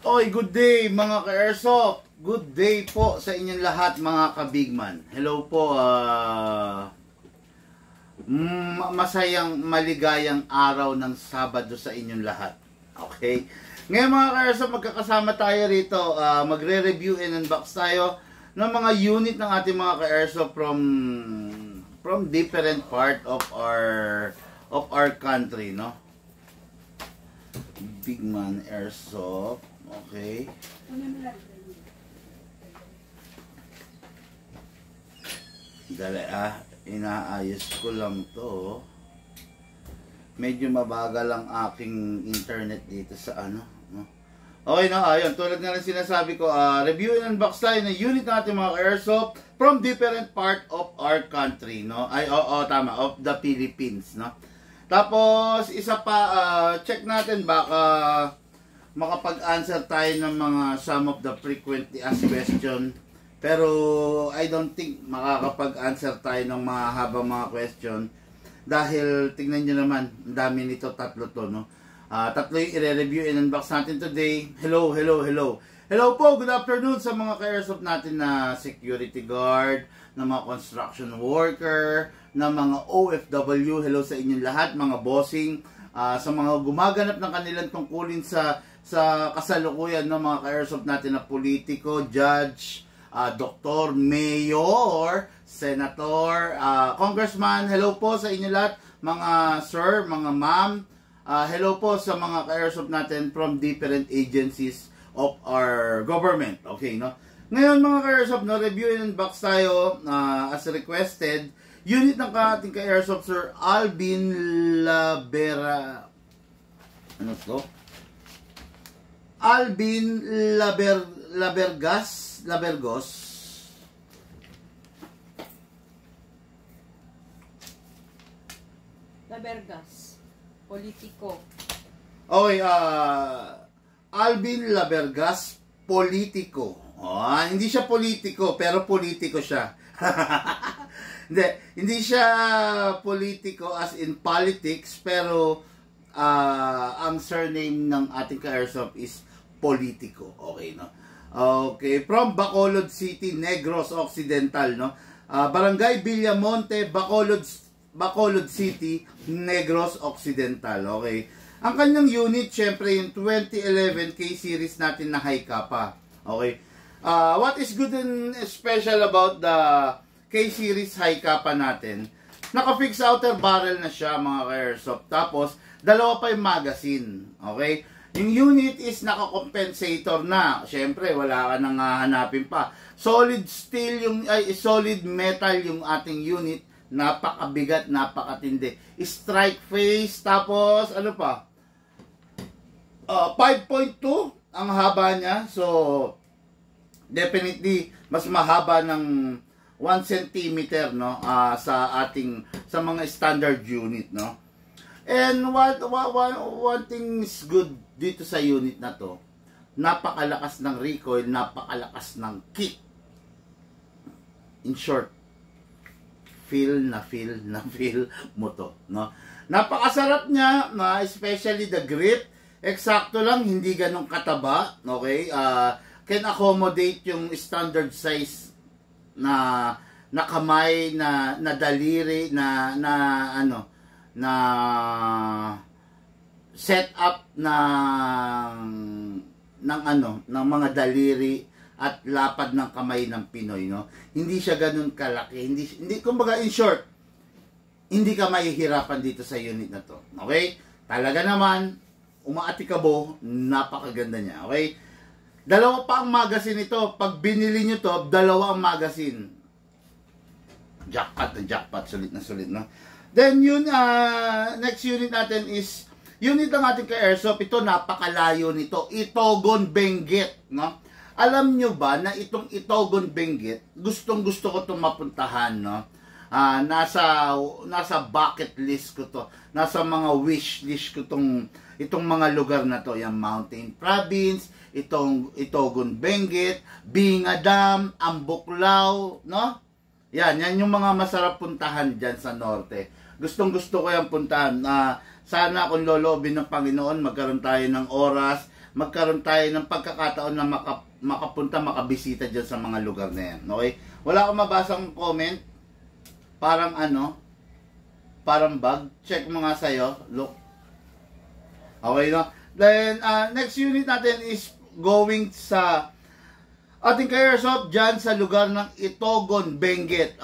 Oy, good day mga ka-airsoft. Good day po sa inyong lahat mga ka-bigman. Hello po, masayang maligayang araw ng Sabado sa inyong lahat. Okay? Ngayon mga ka-airsoft, magkakasama tayo rito. Magre-review and unbox tayo ng mga unit ng ating mga ka-airsoft from different part of our country, no? Bigman Airsoft. Okay. Dali inaayos ko lang to. Medyo mabagal ang aking internet dito sa ano, no? Okay na, ayun, tulad nga lang sinasabi ko, review and unbox tayo ng unit natin mga airsoft from different part of our country, no? Ay, tama, of the Philippines, no? Tapos, isa pa, check natin baka makapag-answer tayo ng mga some of the frequently asked question. Pero I don't think makakapag-answer tayo ng mga habang mga question. Dahil tingnan nyo naman, ang dami nito, tatlo to, no? Tatlo yung i-review and unbox natin today. Hello, hello, hello. Hello po, good afternoon sa mga ka-airsoft natin na security guard, na mga construction worker, na mga OFW. Hello sa inyong lahat, mga bossing, sa mga gumaganap ng kanilang tungkulin sa kasalukuyan ng mga ka-airsoft natin na politiko, judge, doktor, mayor, senator, congressman. Hello po sa inyo lahat, mga sir, mga ma'am. Hello po sa mga ka-airsoft natin from different agencies of our government. Okay, no? Ngayon mga ka-airsoft, no, review and unbox tayo as requested. Unit ng ating ka-airsoft, Sir Alvin Labera. Ano to? Alvin Labergos. Labergas, politiko. Okay, Alvin Labergas, politiko. Hindi siya politiko, pero politiko siya. Hindi siya politiko as in politics, pero ang surname ng ating ka-airsoft is politiko. Okay, no? Okay, from Bacolod City, Negros Occidental, no? Barangay Villamonte, Bacolod City, Negros Occidental. Okay. Ang kanyang unit, syempre, yung 2011 K-series natin na high kappa. Okay. What is good and special about the K-series high kappa natin? Naka-fix outer barrel na siya, mga ka-airsoft. Tapos, dalawa pa yung magazine. Okay. Yung unit is naka-compensator na. Syempre, wala ka nang hahanapin pa. Solid steel solid metal yung ating unit. Napakabigat, napakatindi. Strike face, tapos ano pa? 5.2 ang haba niya. So, definitely mas mahaba ng 1 cm, no, sa mga standard unit, no. And one thing is good dito sa unit na to, napakalakas ng recoil, napakalakas ng kick. In short, feel mo to, no? Napakasarap niya, especially the grip. Eksakto lang, hindi ganong kataba, okay? Can accommodate yung standard size na kamay, na daliri, na set up ng mga daliri at lapad ng kamay ng Pinoy, no? Hindi siya ganun kalaki, hindi kumbaga in short, hindi ka mahihirapan dito sa unit na to. Okay? Talaga naman, umaatikabo, napakaganda niya. Okay? Dalawa pa ang magazine ito. Pag binili nyo to, dalawa ang magazine. Jackpot, sulit na sulit, no? Then yun, next unit natin is unit ng ating ka-airsoft. Ito, napakalayo nito. Itogon Benguet, no? Alam nyo ba na itong Itogon Benguet, gustong-gusto ko itong mapuntahan, no? Nasa bucket list ko to. Nasa mga wish list ko itong mga lugar na to. Yung Mountain Province, itong Itogon Benguet, Binga Dam, Ambuklao, no? Yan yung mga masarap puntahan dyan sa norte. Gustong-gusto ko yung puntahan. Sana kung loloobin ng Panginoon, magkaroon tayo ng oras magkaroon tayo ng pagkakataon na makapunta, makabisita dyan sa mga lugar na yan. Okay? Wala akong mabasang comment. Parang ano, parang bug. Check mo nga sa'yo. Look. Okay, no? Then, next unit natin is going sa ating ka-airsoft dyan sa lugar ng Itogon, Benguet.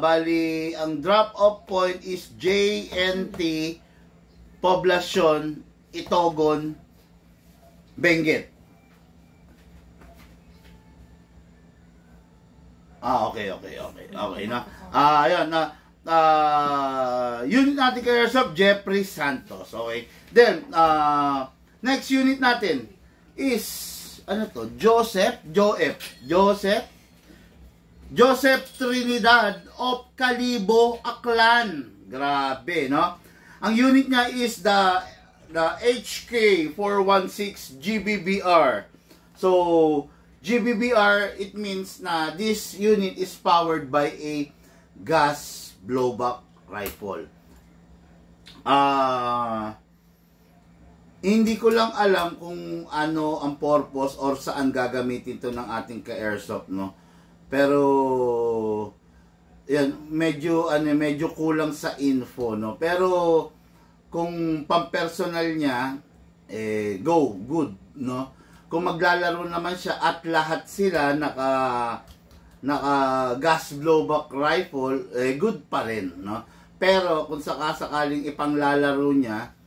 Bali, ang drop-off point is JNT Poblacion, Itogon, Benguet. Okay, na. Ayun, unit natin ka-airsoft, Jeffrey Santos. Okay. Then, next unit natin is, ano to? Joseph Trinidad of Calibo, Aklan. Grabe, no? Ang unit niya is the HK416 GBBR. So, GBBR, it means na this unit is powered by a gas blowback rifle. Hindi ko lang alam kung ano ang purpose or saan gagamitin to ng ating ka-airsoft, no? Pero yan, medyo kulang sa info, no? Pero kung pampersonal niya, good, no? Kung maglalaro naman siya at lahat sila naka gas blowback rifle, good pa rin, no? Pero kung sakasakaling ipanglalaro niya,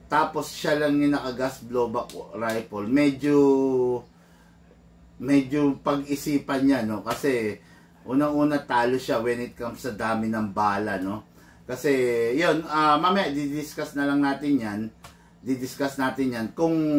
tapos siya lang yung naka-gas blowback rifle, medyo pag-isipan niya, no? Kasi unang-una talo siya when it comes sa dami ng bala, no? Kasi yun, mamaya didiscuss na lang natin yan, kung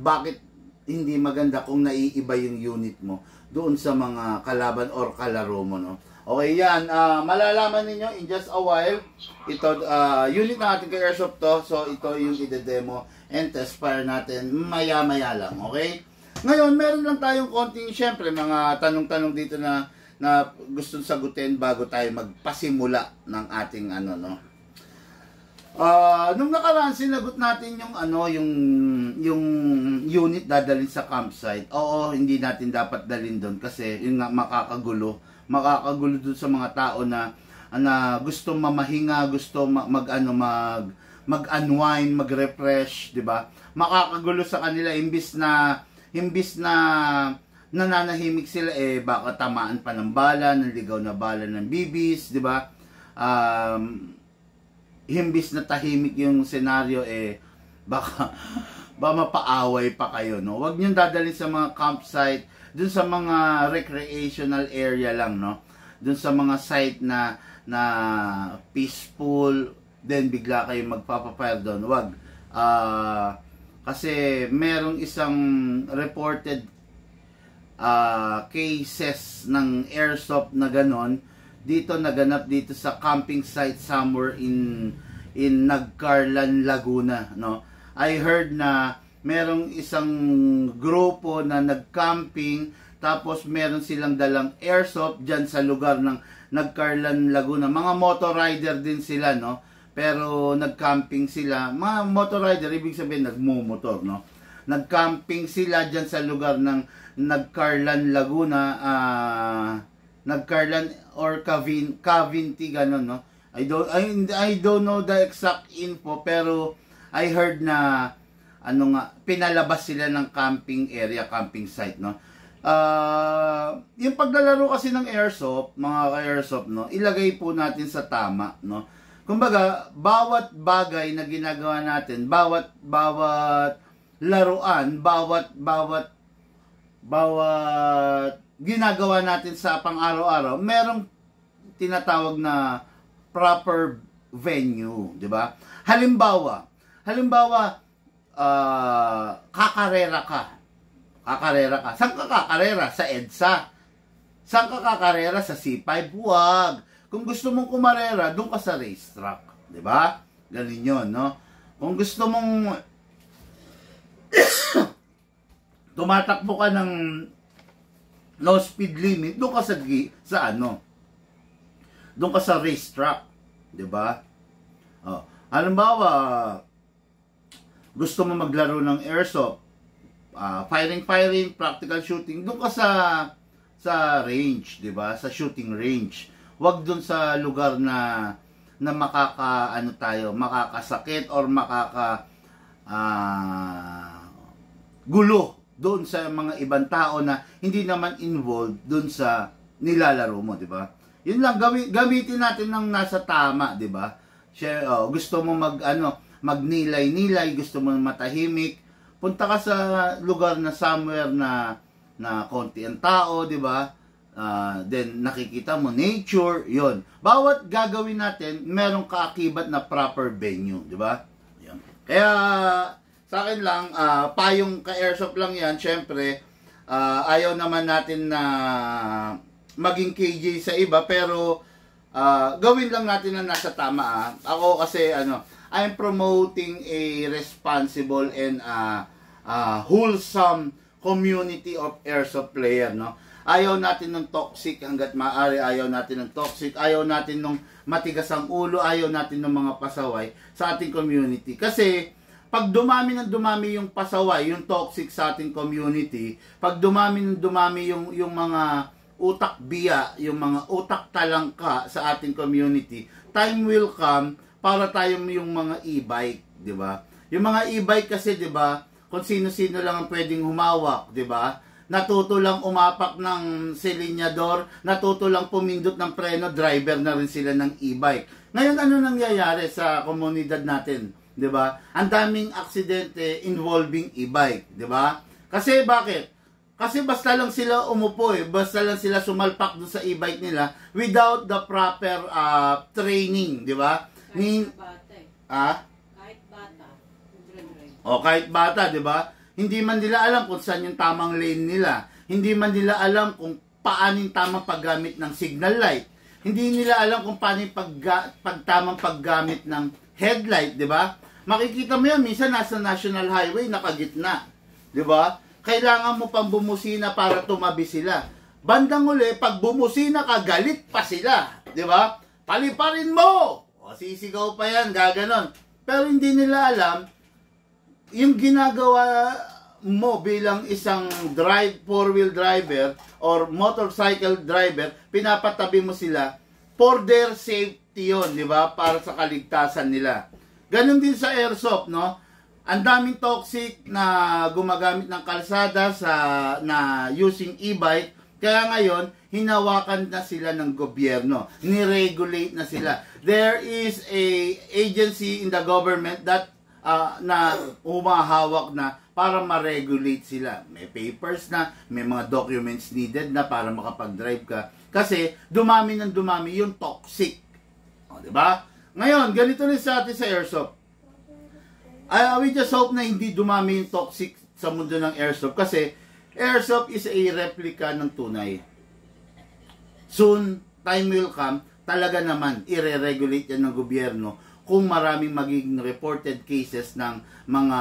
bakit hindi maganda kung naiiba yung unit mo doon sa mga kalaban or kalaro mo, no? Okay, yan. Malalaman ninyo in just a while. Ito, unit na ating ka-airsoft to. So, ito yung ide-demo and test fire natin maya-maya lang. Okay? Ngayon, meron lang tayong konting, syempre, mga tanong-tanong dito na gusto sagutin bago tayo magpasimula ng ating ano, no? Nung nakaraan, sinagot natin yung unit dadalhin sa campsite. Oo, hindi natin dapat dalhin doon kasi yun nga, makakagulo dun sa mga tao na gusto mamahinga, gusto mag-unwind, mag-refresh, 'di ba? Makakagulo sa kanila imbis na nananahimik sila, baka tamaan pa ng bala, ng ligaw na bala ng bibis, 'di ba? Imbis na tahimik yung senaryo, baka mapaaway pa kayo, no? Huwag niyo dadalhin sa mga campsite, dun sa mga recreational area lang, no? Dun sa mga site na peaceful, then bigla kayo magpapafire doon. Wag. Kasi merong isang reported cases ng airsoft na ganon dito, naganap dito sa camping site somewhere in Nagcarlan, Laguna, no? I heard na merong isang grupo na nag-camping, tapos meron silang dalang airsoft dyan sa lugar ng Nagcarlan, Laguna. Mga motor rider din sila, no? Pero nag-camping sila. Mga motor rider, ibig sabihin nagmumotor, no? Nag-camping sila dyan sa lugar ng Nagcarlan, Laguna. Nagcarlan or Cavinti, gano'n, no? I don't know the exact info, pero I heard na pinalabas sila ng camping area, camping site, no? Yung paglalaro kasi ng airsoft, mga ka-airsoft, no, ilagay po natin sa tama, no? Kumbaga, bawat bagay na ginagawa natin, bawat laruan, bawat ginagawa natin sa pang-araw-araw, merong tinatawag na proper venue, di ba? Halimbawa, kakarera ka. Saan ka kakarera? Sa EDSA. Saan ka kakarera? Sa C5? Huwag. Kung gusto mong kumarera, doon ka sa racetrack. Diba? Ganun yun, no? Kung gusto mong tumatakbo ka ng no speed limit, doon ka doon ka sa racetrack. Diba? Halimbawa, gusto mo maglaro ng airsoft, firing, practical shooting, doon ka sa range, 'di ba? Sa shooting range. Huwag doon sa lugar na makakasakit or gulo doon sa mga ibang tao na hindi naman involved doon sa nilalaro mo, 'di ba? Yun lang, gamitin natin ng nasa tama, 'di ba? Gusto mo magnilay-nilay, gusto mo matahimik, punta ka sa lugar na somewhere na konti ang tao, 'di ba? Then nakikita mo nature, 'yon. Bawat gagawin natin, merong kaakibat na proper venue, 'di ba? Yan. Kaya sa akin lang, payong ka-airsoft lang 'yan, syempre. Ayaw naman natin na maging KJ sa iba, pero gawin lang natin na nasa tama. Ako kasi I'm promoting a responsible and wholesome community of airsoft player, no? Ayaw natin ng toxic hanggat maaari, ayaw natin ng toxic, ayaw natin ng matigas ang ulo, ayaw natin ng mga pasaway sa ating community. Kasi pag dumami yung pasaway, yung toxic sa ating community, pag dumami yung mga utak biya, yung mga utak talangka sa ating community, time will come para tayo yung mga e-bike, 'di ba? Yung mga e-bike kasi, 'di ba, kung sino-sino lang ang pwedeng humawak, 'di ba? Natuto lang umapak ng silinyador, natuto lang pumindot ng preno, driver na rin sila ng e-bike. Ngayon ano nangyayari sa komunidad natin, 'di ba? Ang daming aksidente involving e-bike, 'di ba? Kasi bakit? Kasi basta lang sila umupo basta lang sila sumalpak doon sa e-bike nila without the proper training, 'di ba? Kahit bata. Kahit bata. Kahit bata, 'di ba? Hindi man nila alam kung saan yung tamang lane nila. Hindi man nila alam kung paano yung tamang paggamit ng signal light. Hindi nila alam kung paano yung tamang paggamit ng headlight, 'di ba? Makikita mo 'yan minsan nasa national highway nakagitna, 'di ba? Kailangan mo pang bumusina para tumabi sila. Bandang uli, pag bumusina ka, galit pa sila, 'di ba? Paliparin mo! Sisigaw pa yan, gaganon. Pero hindi nila alam, yung ginagawa mo bilang isang four-wheel driver or motorcycle driver, pinapatabi mo sila for their safety yun, di ba? Para sa kaligtasan nila. Ganon din sa airsoft, no? Ang daming toxic na gumagamit ng kalsada na using e-bike. Kaya ngayon, hinawakan na sila ng gobyerno. Ni-regulate na sila. There is a agency in the government that na humahawak na para ma-regulate sila. May papers na, may mga documents needed na para makapag-drive ka. Kasi dumami yung toxic. Diba? Ngayon, ganito rin sa atin sa airsoft. We just hope na hindi dumami yung toxic sa mundo ng airsoft. Kasi airsoft is a replica ng tunay. Soon, time will come, talaga naman, ire-regulate yan ng gobyerno kung maraming magiging reported cases ng mga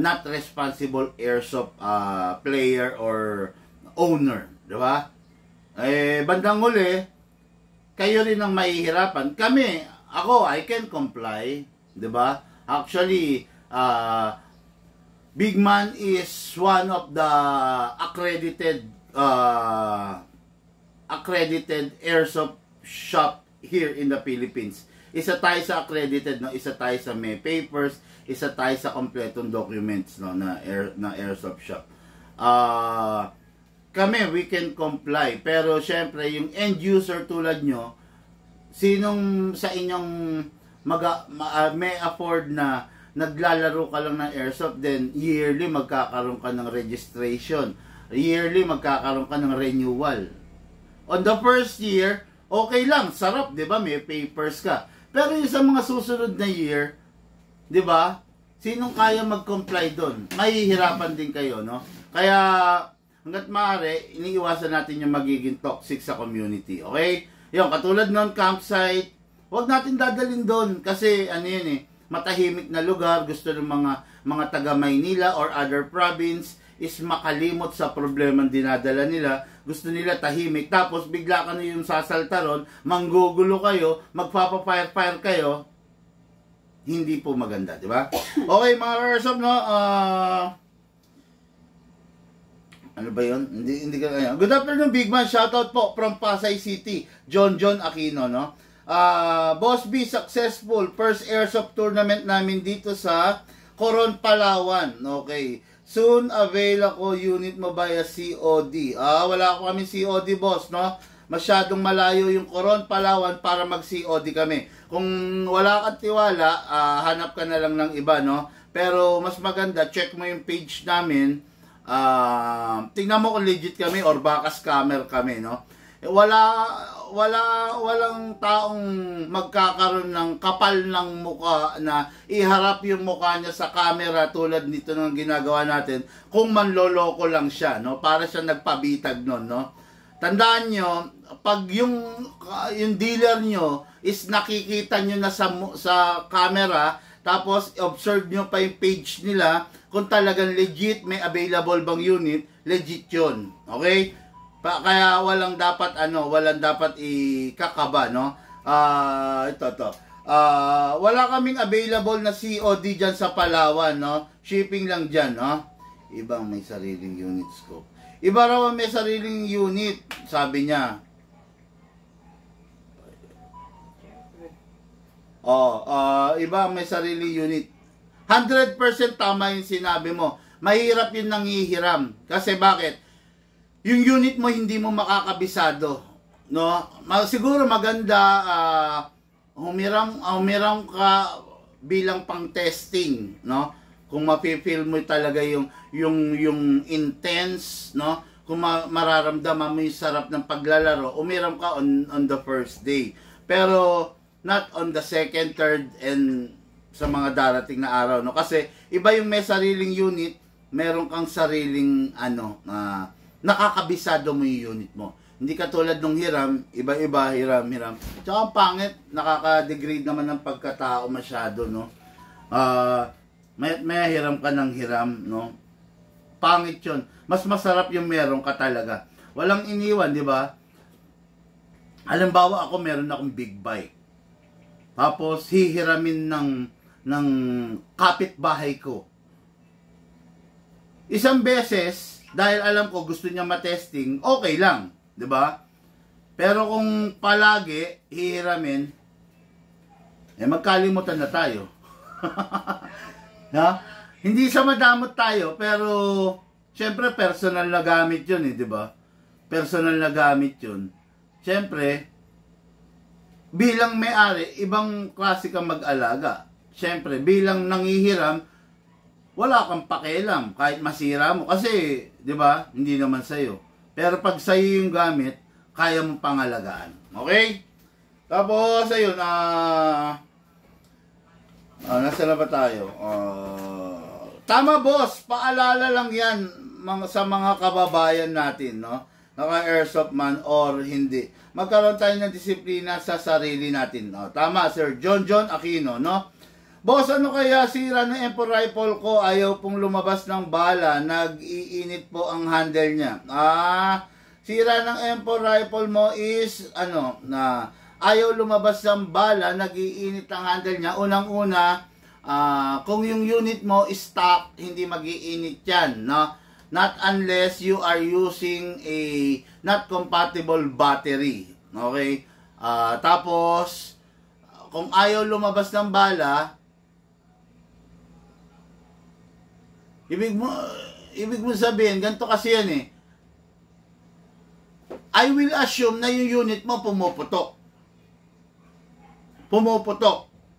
not responsible airsoft player or owner. Diba? Bandang huli, kayo rin ang mahihirapan. I can comply. Diba? Actually, Big Man is one of the accredited airsoft shop here in the Philippines. Isa tayo sa accredited, no? Isa tayo sa may papers, isa tayo sa kompletong documents, no, na airsoft shop. We can comply, pero syempre yung end user tulad nyo, sinong sa inyong may afford na naglalaro ka lang ng airsoft, then yearly magkakaroon ka ng registration, yearly magkakaroon ka ng renewal. On the first year, okay lang, sarap, 'di ba? May papers ka. Pero yung sa mga susunod na year, 'di ba? Sinong kaya mag-comply doon? Mahihirapan din kayo, no? Kaya hangga't maaari, iniiwasan natin yung magiging toxic sa community. Okay? Yung katulad ng campsite, huwag natin dadalhin doon kasi matahimik na lugar. Gusto ng mga taga Maynila or other province is makalimot sa problemang dinadala nila. Gusto nila tahimik, tapos bigla ka na yung sasalta ron, manggugulo kayo, magpapafire-fire kayo. hindi po maganda, di ba? Okay, mga Airsoft, no? Ano ba yun? Hindi ka kaya. Good afternoon, Big Man. Shoutout po from Pasay City. John Aquino, no? Boss B, successful. First Airsoft tournament namin dito sa Coron, Palawan. Okay. Soon avail ako unit mo via COD. Wala ako kami COD, boss, no? Masyadong malayo yung Coron, Palawan para mag-COD kami. Kung wala kang tiwala, hanap ka na lang ng iba, no? Pero mas maganda, check mo yung page namin. Tingnan mo kung legit kami or baka scammer kami, no? Walang taong magkakaroon ng kapal ng muka na iharap yung mukha niya sa camera tulad nito ng ginagawa natin kung manloloko lang siya, no? Para siya nagpabitag nun, no? Tandaan nyo, pag yung dealer nyo is nakikita nyo na sa camera, tapos observe nyo pa yung page nila, kung talagang legit, may available bang unit, legit yun. Okay? Kaya walang dapat ikakaba, no? Wala kaming available na COD dyan sa Palawan, no? Shipping lang dyan, no? Ibang may sariling units ko. Iba raw may sariling unit, sabi niya. Iba may sariling unit. 100% tama yung sinabi mo. Mahirap yung nangihiram. Kasi bakit? Yung unit mo hindi mo makakabisado, no? Siguro maganda humiram ka bilang pang testing, no? Kung mapi-feel mo talaga yung intense, no? Kung mararamdaman mo yung sarap ng paglalaro, umiram ka on the first day. Pero not on the second, third, and sa mga darating na araw, no? Kasi iba yung may sariling unit, meron kang sariling nakakabisado mo yung unit mo. Hindi katulad nung hiram, iba-iba, hiram. Tsaka ang pangit, nakaka-degrade naman ng pagkatao masyado, no? May hiram ka ng hiram, no? Pangit yun. Mas masarap yung meron ka talaga. Walang iniwan, di ba? Halimbawa ako, meron akong big bike. Tapos, hihiramin ng kapitbahay ko. Isang beses, dahil alam ko gusto niya matesting, okay lang, 'di ba? Pero kung palagi hihiramin, magkalimutan na tayo. Ha? Hindi sa madamot tayo, pero syempre personal na gamit 'yun, 'di ba? Personal na gamit 'yun. Syempre, bilang may-ari, ibang klase kang mag-alaga. Syempre, bilang nangihiram, wala kang pakialam kahit masira mo kasi, 'di ba? Hindi naman sa iyo. Pero pag sa iyo yung gamit, kaya mo pangalagaan. Okay? Tapos ayun, nasa na ba tayo? Tama, boss, paalala lang 'yan sa mga kababayan natin, no? Naka-airsoft man or hindi. Magkaroon tayo ng disiplina sa sarili natin. Tama, Sir John Aquino, no? Boss, ano kaya sira ng M4 rifle ko? Ayaw pong lumabas ng bala. Nag-iinit po ang handle niya. Sira ng M4 rifle mo is, na ayaw lumabas ng bala, nag-iinit ang handle niya. Unang-una, kung yung unit mo is stock, hindi mag-iinit yan, no? Not unless you are using a not compatible battery. Okay? Tapos, kung ayaw lumabas ng bala, ibig mo sabihin, ganito kasi yan eh. I will assume na yung unit mo pumuputok.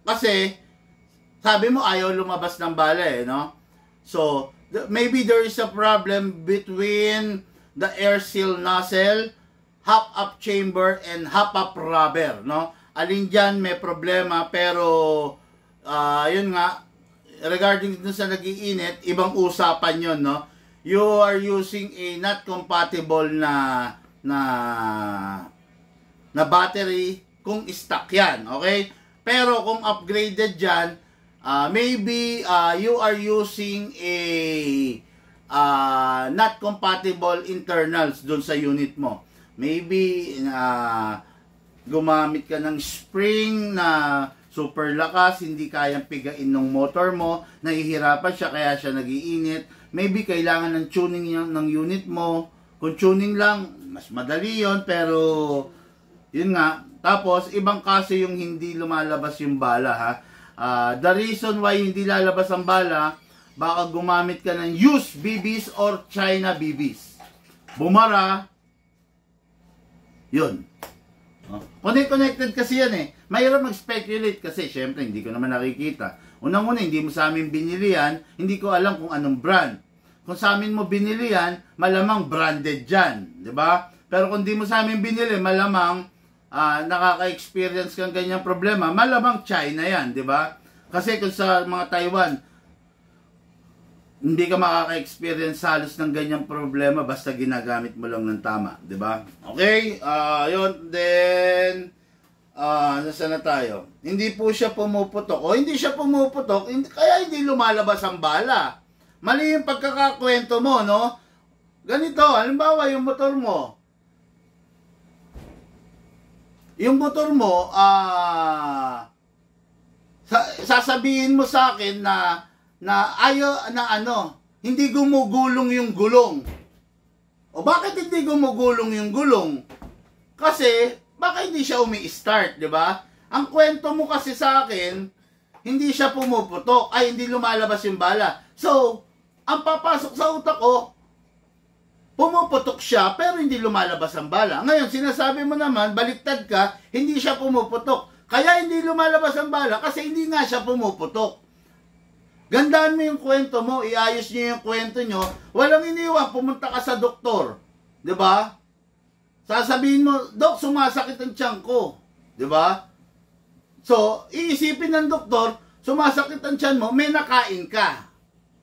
Kasi, sabi mo ayaw lumabas ng bala eh, no? So, maybe there is a problem between the air seal nozzle, hop-up chamber, and hop-up rubber, no? Alin dyan may problema, pero, yun nga, regarding dun sa nag-iinit, ibang usapan yun, no? You are using a not compatible na battery kung stock yan, okay? Pero kung upgraded dyan, maybe you are using a not compatible internals dun sa unit mo. Maybe gumamit ka ng spring na super lakas, hindi kayang pigain ng motor mo, nahihirapan siya kaya siya nagiinit. Maybe kailangan ng tuning ng unit mo. Kung tuning lang, mas madali yon, pero yun nga. Tapos, ibang kaso yung hindi lumalabas yung bala, ha. The reason why hindi lalabas ang bala, baka gumamit ka ng used BBs or China BBs. Bumara, yun. Connected kasi yan eh. Mahirap mag-speculate kasi syempre hindi ko naman nakikita. Unang-una, hindi mo sa amin binili yan, hindi ko alam kung anong brand. Kung sa amin mo binili yan, malamang branded dyan. Diba? Pero kung di mo sa amin binili, malamang nakaka-experience kang ganyang problema, malamang China yan. Diba? Kasi kung sa mga Taiwan, hindi ka makaka-experience halos ng ganyang problema basta ginagamit mo lang ng tama, 'di ba? Okay, yun then nasaan na tayo? Hindi po siya pumuputok. O hindi siya pumuputok, kaya hindi lumalabas ang bala. Mali yung pagkakakwento mo, no? Ganito, halimbawa yung motor mo. Yung motor mo, sasabihin mo sa akin na hindi gumugulong yung gulong. O bakit hindi gumugulong yung gulong? Kasi, baka hindi siya umi-start, di ba? Ang kwento mo kasi sa akin, hindi siya pumuputok, hindi lumalabas yung bala. So, ang papasok sa utak ko, pumuputok siya, pero hindi lumalabas ang bala. Ngayon, sinasabi mo naman, baliktad ka, hindi siya pumuputok. Kaya hindi lumalabas ang bala, kasi hindi nga siya pumuputok. Gandaan mo yung kwento mo, iayos niyo yung kwento nyo, walang iniwan, pumunta ka sa doktor. 'Di ba? Sasabihin mo, Dok, sumasakit ang tiyan ko. 'Di ba? So, iisipin ng doktor, sumasakit ang tiyan mo, may nakain ka.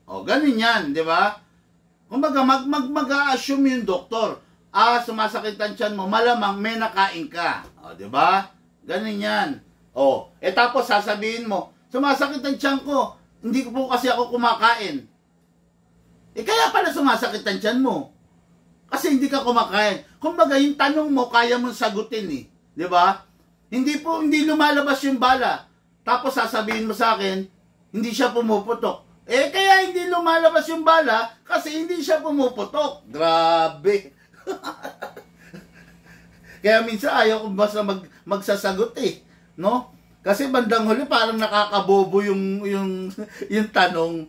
O, ganun yan, 'di ba? Kumbaga, mag-a-assume yung doktor, sumasakit ang tiyan mo, malamang may nakain ka. O, 'di ba? Ganun yan. O, tapos sasabihin mo, sumasakit ang tiyan ko, hindi ko po kasi ako kumakain. Kaya pala sumasakit ang tiyan mo. Kasi hindi ka kumakain. Kumbaga, yung tanong mo, kaya mong sagutin eh. Di ba? Hindi lumalabas yung bala. Tapos sasabihin mo sa akin, hindi siya pumuputok. Kaya hindi lumalabas yung bala, kasi hindi siya pumuputok. Grabe. Kaya minsan ayaw ko basta magsasagot eh. No? Kasi bandang huli parang nakakabobo yung tanong.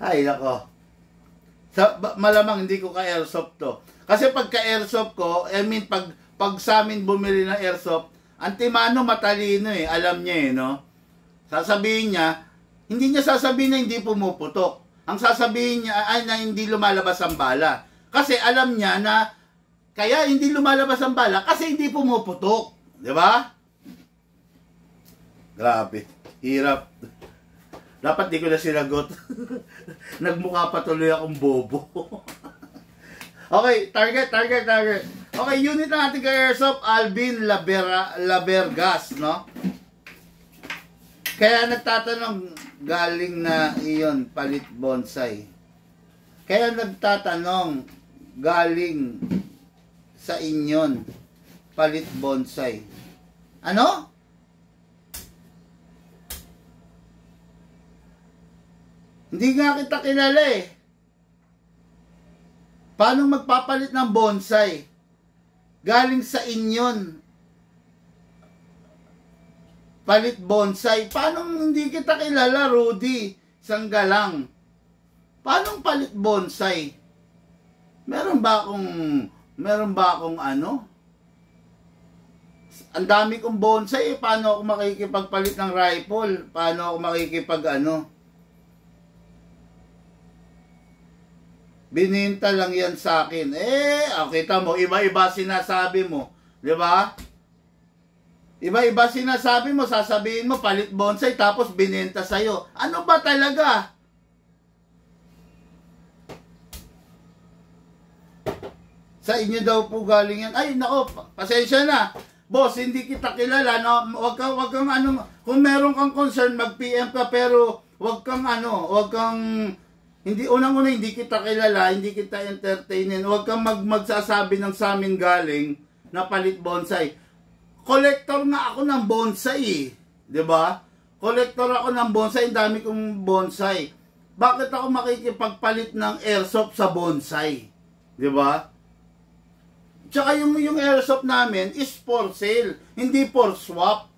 Ay, nako. Malamang hindi ko ka-airsoft to. Kasi pag ka-airsoft ko, pag sa amin bumili ng airsoft, Antimano matalino eh, alam niya eh, no? Sasabihin niya, hindi niya sasabihin na hindi pumuputok. Ang sasabihin niya ay na hindi lumalabas ang bala. Kasi alam niya na, kaya hindi lumalabas ang bala kasi hindi pumuputok. Di ba? Grabe. Hirap. Dapat di ko na sinagot. Nagmukha pa tuloy akong bobo. Okay, target. Okay, unit na ating ka-airsoft, Alvin Labergas, no? Kaya nagtatanong, galing na iyon, palit bonsai. Kaya nagtatanong, galing sa inyon, palit bonsai. Ano? Hindi nga kita kilala eh. Paano magpapalit ng bonsai? Galing sa inyon, palit bonsai. Paano hindi kita kilala, Rudy? Isang galang. Paano palit bonsai? Meron ba akong ano? Ang dami kong bonsai, paano ako makikipagpalit ng rifle? Paano ako Bininta lang yan sa akin. Kita mo, iba-iba sinasabi mo. Di ba? Iba-iba sinasabi mo, sasabihin mo, palit bonsai, tapos bininta sa'yo. Ano ba talaga? Sa inyo daw po galing yan. Ay, nako, pasensya na. Boss, hindi kita kilala, no? Wag kang kung meron kang concern, mag-PM ka, pero wag kang unang-una, hindi kita kilala, hindi kita entertainin, wag kang magsasabi ng sa amin galing na palit bonsai. collector nga ako ng bonsai eh. 'Di ba? Collector ako ng bonsai, ang dami kong bonsai. Bakit ako makikipagpalit ng airsoft sa bonsai? 'Di ba? Tsaka yung airsoft namin is for sale, hindi for swap.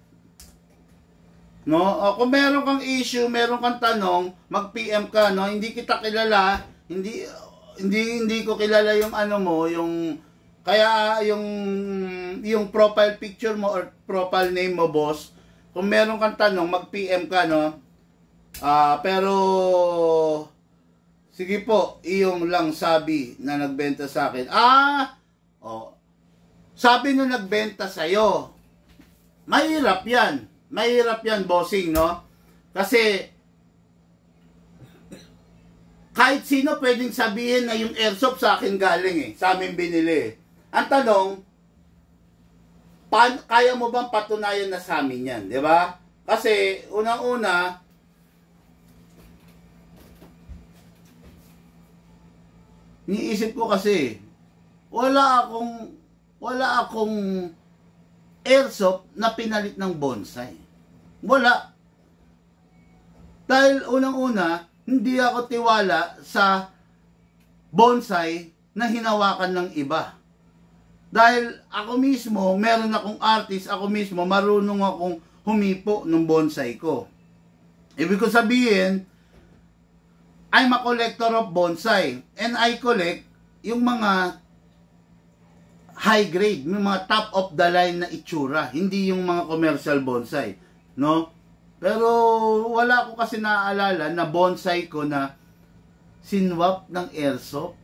No? O, kung meron kang issue, meron kang tanong, mag-PM ka, no? Hindi kita kilala, hindi ko kilala yung ano mo, yung kaya yung profile picture mo or profile name mo, boss. Kung meron kang tanong, mag-PM ka, no? Pero sige po, iyong lang sabi na nagbenta sa akin. Sabi nung nagbenta sa'yo, mahirap yan. Mahirap yan, bossing, no? Kasi, kahit sino pwedeng sabihin na yung airsoft sa akin galing eh. Sa amin binili. Ang tanong, kaya mo bang patunayan na sa amin yan? Di ba? Kasi, unang-una, niisip ko kasi, wala akong airsoft na pinalit ng bonsai. Wala. Dahil unang-una, hindi ako tiwala sa bonsai na hinawakan ng iba. Dahil ako mismo, meron akong artist, ako mismo, marunong akong humipo ng bonsai ko. Ibig ko sabihin, I'm a collector of bonsai. And I collect yung mga high grade, yung mga top of the line na itsura, hindi yung mga commercial bonsai, no? Pero wala ko kasi naaalala na bonsai ko na sinwap ng airsoft.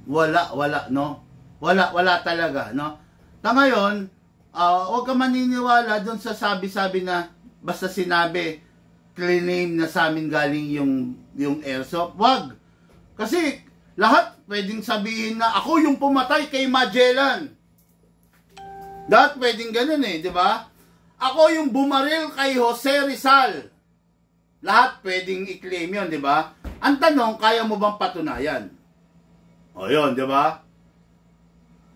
Wala, no? Wala talaga, no? Na ngayon, huwag ka maniniwala doon sa sabi-sabi na basta sinabi, clean name na sa amin galing yung airsoft. Wag. Kasi lahat pwedeng sabihin na ako yung pumatay kay Magellan. Lahat pwedeng ganun eh, di ba? Ako yung bumaril kay Jose Rizal. Lahat pwedeng i-claim yun, di ba? Ang tanong, kaya mo bang patunayan? O yun, di ba?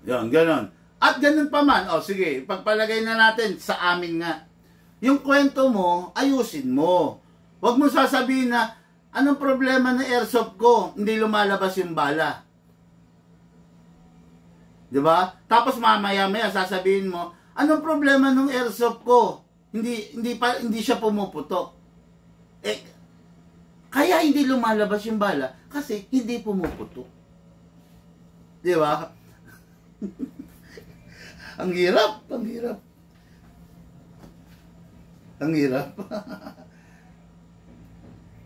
Yun, ganun. At ganun pa man, sige, pagpalagay na natin sa amin nga. Yung kwento mo, ayusin mo. Huwag mo sasabihin na, anong problema ng airsoft ko? Hindi lumalabas yung bala. Diba? Tapos mamaya-maya sasabihin mo, anong problema ng airsoft ko? Hindi siya pumuputok. Kaya hindi lumalabas yung bala kasi hindi pumuputok. Diba? Ang hirap.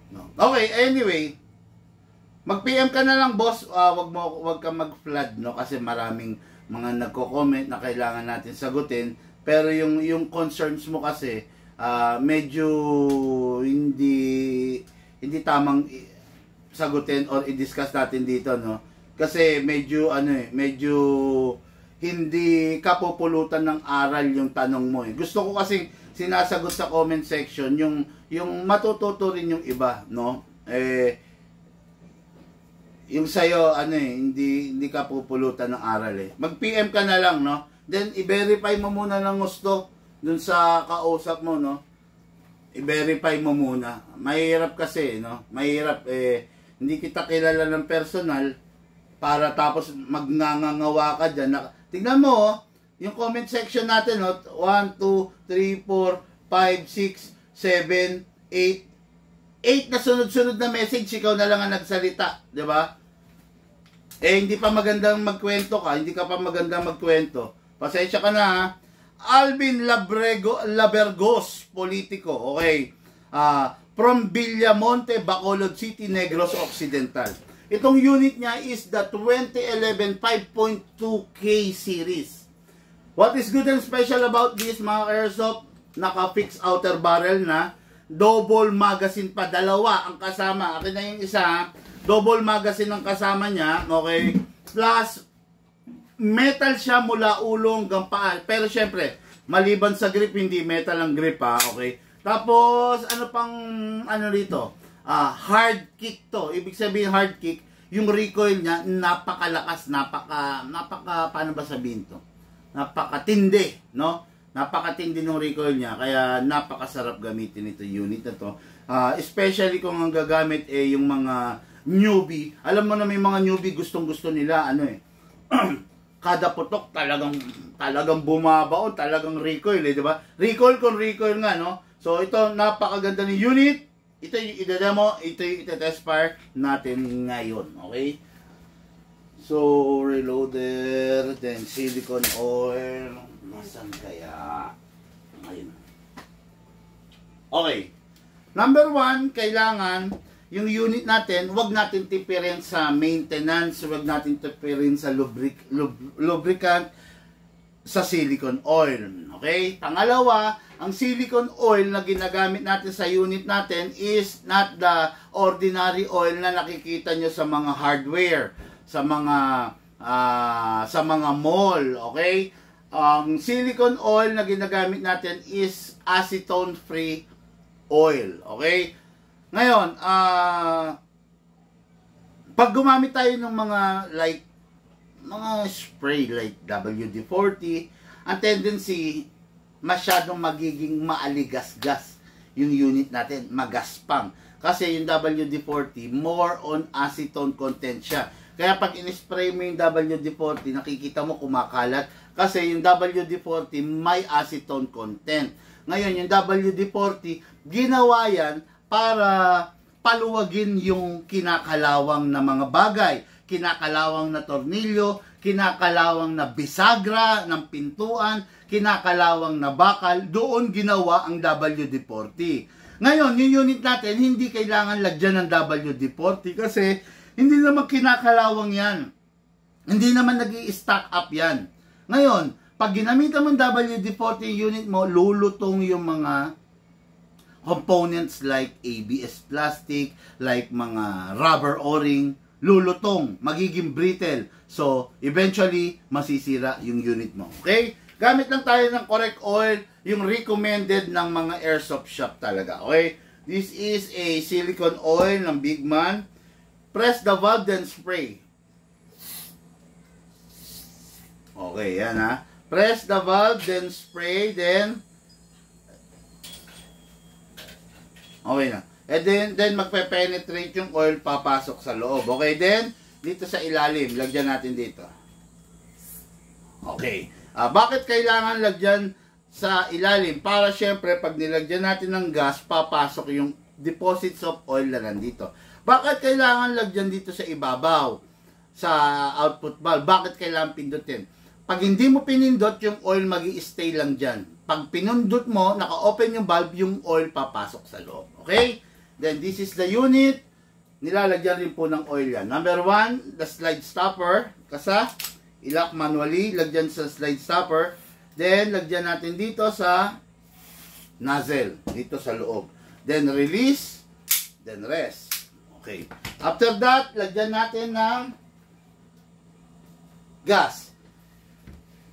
No. Okay, anyway, mag-PM ka na lang, boss. Wag ka mag-flood, no, kasi maraming mga nagko-comment na kailangan natin sagutin. Pero yung concerns mo kasi medyo hindi tamang sagutin or i-discuss natin dito, no. Kasi medyo hindi kapupulutan ng aral yung tanong mo eh. Gusto ko kasi sinasagot sa comment section yung matututo rin yung iba, no? Yung sa'yo, hindi ka pupulutan ng aral eh. Mag-PM ka na lang, no? Then, i-verify mo muna ng gusto dun sa kausap mo, no? I-verify mo muna. Mahirap kasi, no? Mahirap, hindi kita kilala ng personal para tapos magngangawa ka dyan. Tingnan mo, yung comment section natin, no? 1, 2, 3, 4, 5, 6, 7, 8 na sunod-sunod na message, ikaw na lang ang nagsalita, di ba? Hindi pa magandang magkwento ka, hindi ka pa magandang magkwento. Pasensya ka na, ha? Alvin Labergos, politiko, okay. From Villamonte, Bacolod City, Negros Occidental. Itong unit niya is the 2011 5.2K series. What is good and special about this, mga airsoft? Naka-fix outer barrel na, double magazine pa, dalawa ang kasama. Akin na yung isa, double magazine ang kasama niya, okay? Plus, metal siya mula ulo hanggang paa. Pero syempre, maliban sa grip, hindi metal ang grip, ha, okay? Tapos, rito? Hard kick to. Ibig sabihin hard kick, yung recoil niya, napakalakas, paano ba sabihin to? Napakatindi, no? Napakatindi ng recoil niya, kaya napakasarap gamitin ito unit na to. Especially kung ang gagamit yung mga newbie. Alam mo na may mga newbie gustong-gusto nila kada putok talagang bumabaon, talagang recoil di ba? Recoil kung recoil nga, no? So ito napakaganda ng unit. Ito yung i-demo, ito yung i-test fire natin ngayon, okay? So reloader, then silicone oil. Nasaan kaya? Ayun. Okay. Number 1, kailangan yung unit natin, wag natin tipirin sa maintenance, wag natin tipirin sa lubricant, sa silicone oil. Okay? Pangalawa, ang silicone oil na ginagamit natin sa unit natin is not the ordinary oil na nakikita nyo sa mga hardware, sa mga mall. Okay? Ang silicone oil na ginagamit natin is acetone-free oil. Okay? Ngayon, pag gumamit tayo ng mga spray like WD-40, ang tendency masyadong magiging maaligasgas yung unit natin, magaspang. Kasi yung WD-40 more on acetone content siya. Kaya pag in-spray mo yung WD-40, nakikita mo kumakalat kasi yung WD-40 may acetone content. Ngayon, yung WD-40, ginawa yan para paluwagin yung kinakalawang na mga bagay, kinakalawang na tornilyo, kinakalawang na bisagra ng pintuan, kinakalawang na bakal, doon ginawa ang WD-40. Ngayon, yung unit natin, hindi kailangan lagyan ng WD-40 kasi hindi naman kinakalawang yan. Hindi naman nag-i-stack up yan. Ngayon, pag ginamitan mo WD-40 unit mo, lulutong yung mga components like ABS plastic, like mga rubber o-ring, lulutong, magiging brittle. So, eventually, masisira yung unit mo. Okay? Gamit lang tayo ng correct oil, yung recommended ng mga airsoft shop talaga. Okay? This is a silicone oil ng Bigman. Press the valve, then spray. Okay, yan ha. Press the valve, then spray, then okay na. And then magpe-penetrate yung oil papasok sa loob. Okay, then dito sa ilalim, lagyan natin dito. Okay. Bakit kailangan lagyan sa ilalim? Para syempre pag nilagyan natin ng gas, papasok yung deposits of oil na nandito. Bakit kailangan lagyan dito sa ibabaw? Sa output valve. Bakit kailangan pindutin? Pag hindi mo pinindot, yung oil magi-stay lang dyan. Pag pinundot mo, naka-open yung valve, yung oil papasok sa loob. Okay? Then, this is the unit. Nilalagyan rin po ng oil yan. Number 1, the slide stopper. Kasa, ilock manually. Lagyan sa slide stopper. Then, lagyan natin dito sa nozzle. Dito sa loob. Then, release. Then, rest. Okay. After that, lagyan natin ng gas.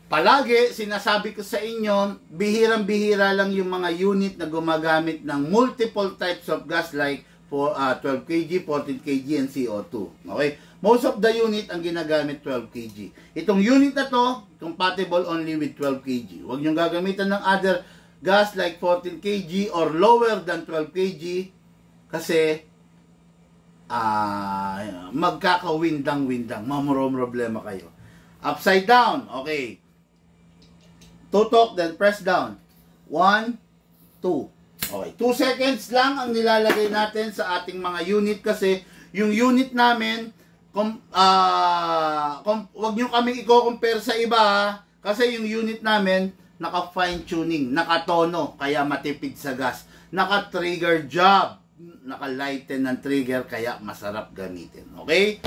Palagi, sinasabi ko sa inyo, bihirang-bihira lang yung mga unit na gumagamit ng multiple types of gas like for 12 kg, 14 kg, and CO2. Okay? Most of the unit ang ginagamit 12 kg. Itong unit na to, compatible only with 12 kg. Huwag niyong gagamitan ng other gas like 14 kg or lower than 12 kg kasi magkakawindang-windang. Problema kayo. Upside down. Okay. Tutok, then press down. 1, 2. Okay. 2 seconds lang ang nilalagay natin sa ating mga unit kasi yung unit namin, wag nyo kaming i-compare sa iba kasi yung unit namin, naka-fine tuning, nakatono, kaya matipid sa gas. Naka-trigger job, naka-lighten ng trigger, kaya masarap gamitin. Okay?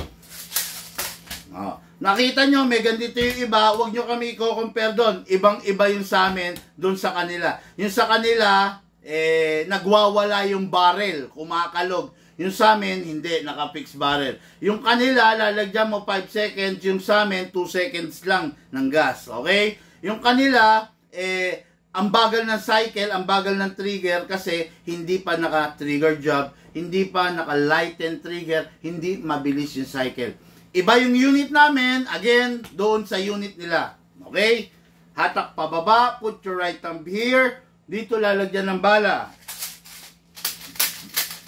Nakita nyo, may ganito yung iba, huwag nyo kami i-compare doon. Ibang-iba yung sa amin, doon sa kanila. Yung sa kanila, nagwawala yung barrel, kumakalog. Yung sa amin, hindi, naka-fix barrel. Yung kanila, lalagyan mo 5 seconds, yung sa amin, 2 seconds lang ng gas. Okay? Yung kanila, ang bagal ng cycle, ang bagal ng trigger kasi hindi pa naka-trigger job, hindi pa naka-lighten trigger, hindi mabilis yung cycle. Iba yung unit namin, again, doon sa unit nila. Okay? Hatak pababa, put your right thumb here. Dito lalagyan ng bala.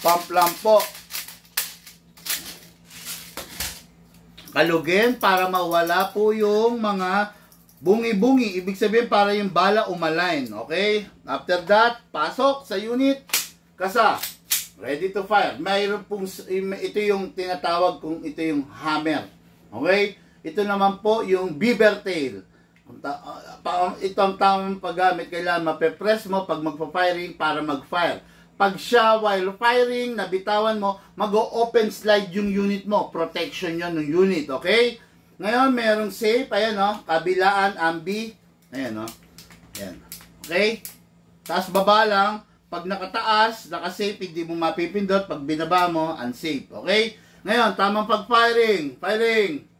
Pump lang po. Kalugin para mawala po yung mga bungi-bungi. Ibig sabihin para yung bala umalign. Okay? After that, pasok sa unit. Kasa. Ready to fire. Mayroon pong, ito yung tinatawag kung ito yung hammer. Okay? Ito naman po yung beaver tail. Ito ang tamang paggamit. Kailangan mape-press mo pag magpa-firing para mag-fire. Pag siya while firing, nabitawan mo, mag-open slide yung unit mo. Protection yun ng unit, okay? Ngayon, merong safe. Ayan, no? Kabilaan, ambi. Ayan, no? Ayan. Okay? Tapos baba lang. Pag nakataas, naka-safe, hindi mo mapipindot. Pag binaba mo, unsafe. Okay? Ngayon, tamang pag-firing. Firing.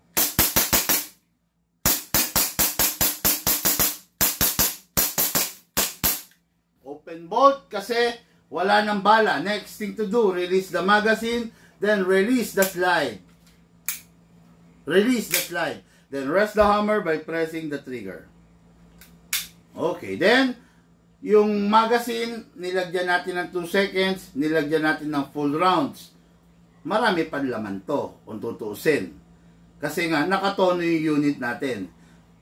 Open bolt kasi wala ng bala. Next thing to do, release the magazine, then release the slide. Release the slide. Then rest the hammer by pressing the trigger. Okay, then, yung magazine, nilagyan natin ng 2 seconds, nilagyan natin ng full rounds. Marami pa laman to, kung tutuusin. Kasi nga, nakatono yung unit natin.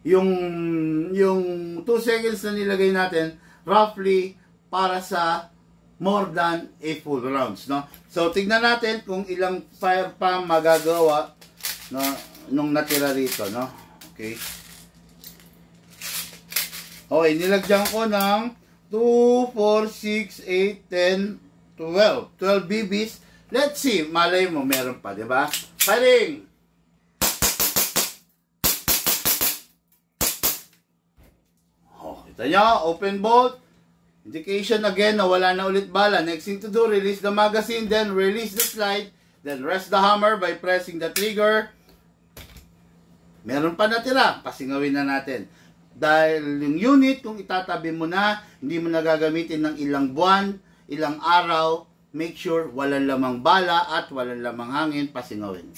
Yung 2 seconds na nilagay natin, roughly, para sa more than a full rounds, no? So, tignan natin kung ilang fire pa magagawa, no, nung natira rito, no? Okay. Okay, nilagyan ko ng 2, 4, 6, 8, 10, 12. 12 BBs. Let's see, malay mo, meron pa, di ba? Firing! Oh, kita nyo, open bolt. Indication again na wala na ulit bala. Next thing to do, release the magazine, then release the slide, then rest the hammer by pressing the trigger. Meron pa natira, pasingawin na natin. Dahil yung unit, kung itatabi mo na, hindi mo nagagamitin ng ilang buwan, ilang araw, make sure walang lamang bala at walang lamang hangin, pasingawin.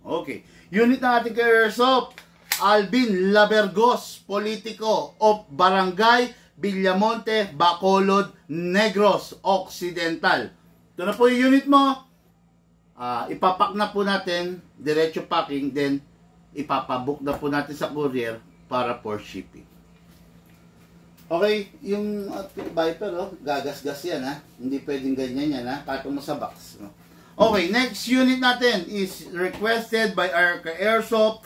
Okay. Unit na ating airsoft, Alvin Labergos, politiko of Barangay Villamonte, Bacolod, Negros Occidental. Ito na po yung unit mo. Ipapak na po natin, diretso packing, then ipapabook na po natin sa courier para for shipping. Okay, yung Viper, gagas-gas yan, ha? Hindi pwedeng ganyan yan, ha? Patong mo sa box. No? Okay, next unit natin is requested by Arca Airsoft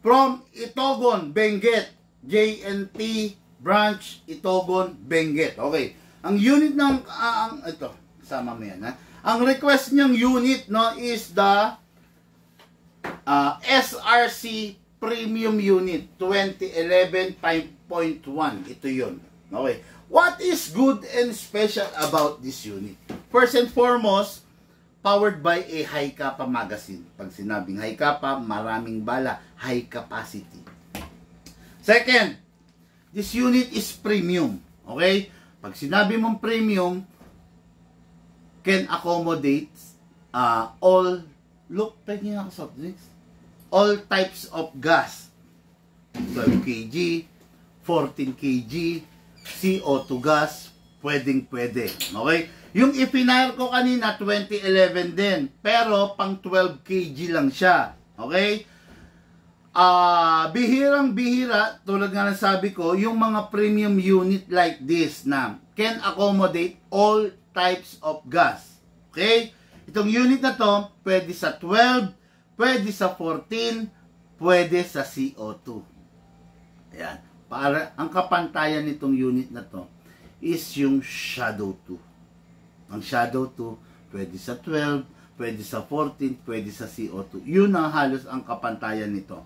from Itogon, Benguet, JNT Branch, Itogon, Benguet. Okay, ang unit ng, ito, sama mo yan, ha? Ang request niyang unit, no, is the SRC Premium Unit 2011 5.1. Ito yun. Okay. What is good and special about this unit? First and foremost, powered by a high kappa magazine. Pag sinabing high kappa, maraming bala, high capacity. Second, this unit is premium. Okay? Pag sinabi mong premium, can accommodate all, look, pwede nga soft drinks, all types of gas. 12 kg, 14 kg, CO2 gas, pwedeng-pwede. Okay? Yung ipinire ko kanina, 2011 din. Pero, pang 12 kg lang siya. Okay? Bihirang-bihira, tulad nga ng sabi ko, yung mga premium unit like this na can accommodate all types of gas. Okay? Itong unit na to, pwede sa 12, pwede sa 14, pwede sa CO2. Ayan. Para, ang kapantayan nitong unit na to is yung Shadow 2. Ang Shadow 2, pwede sa 12, pwede sa 14, pwede sa CO2. Yun ang halos ang kapantayan nito.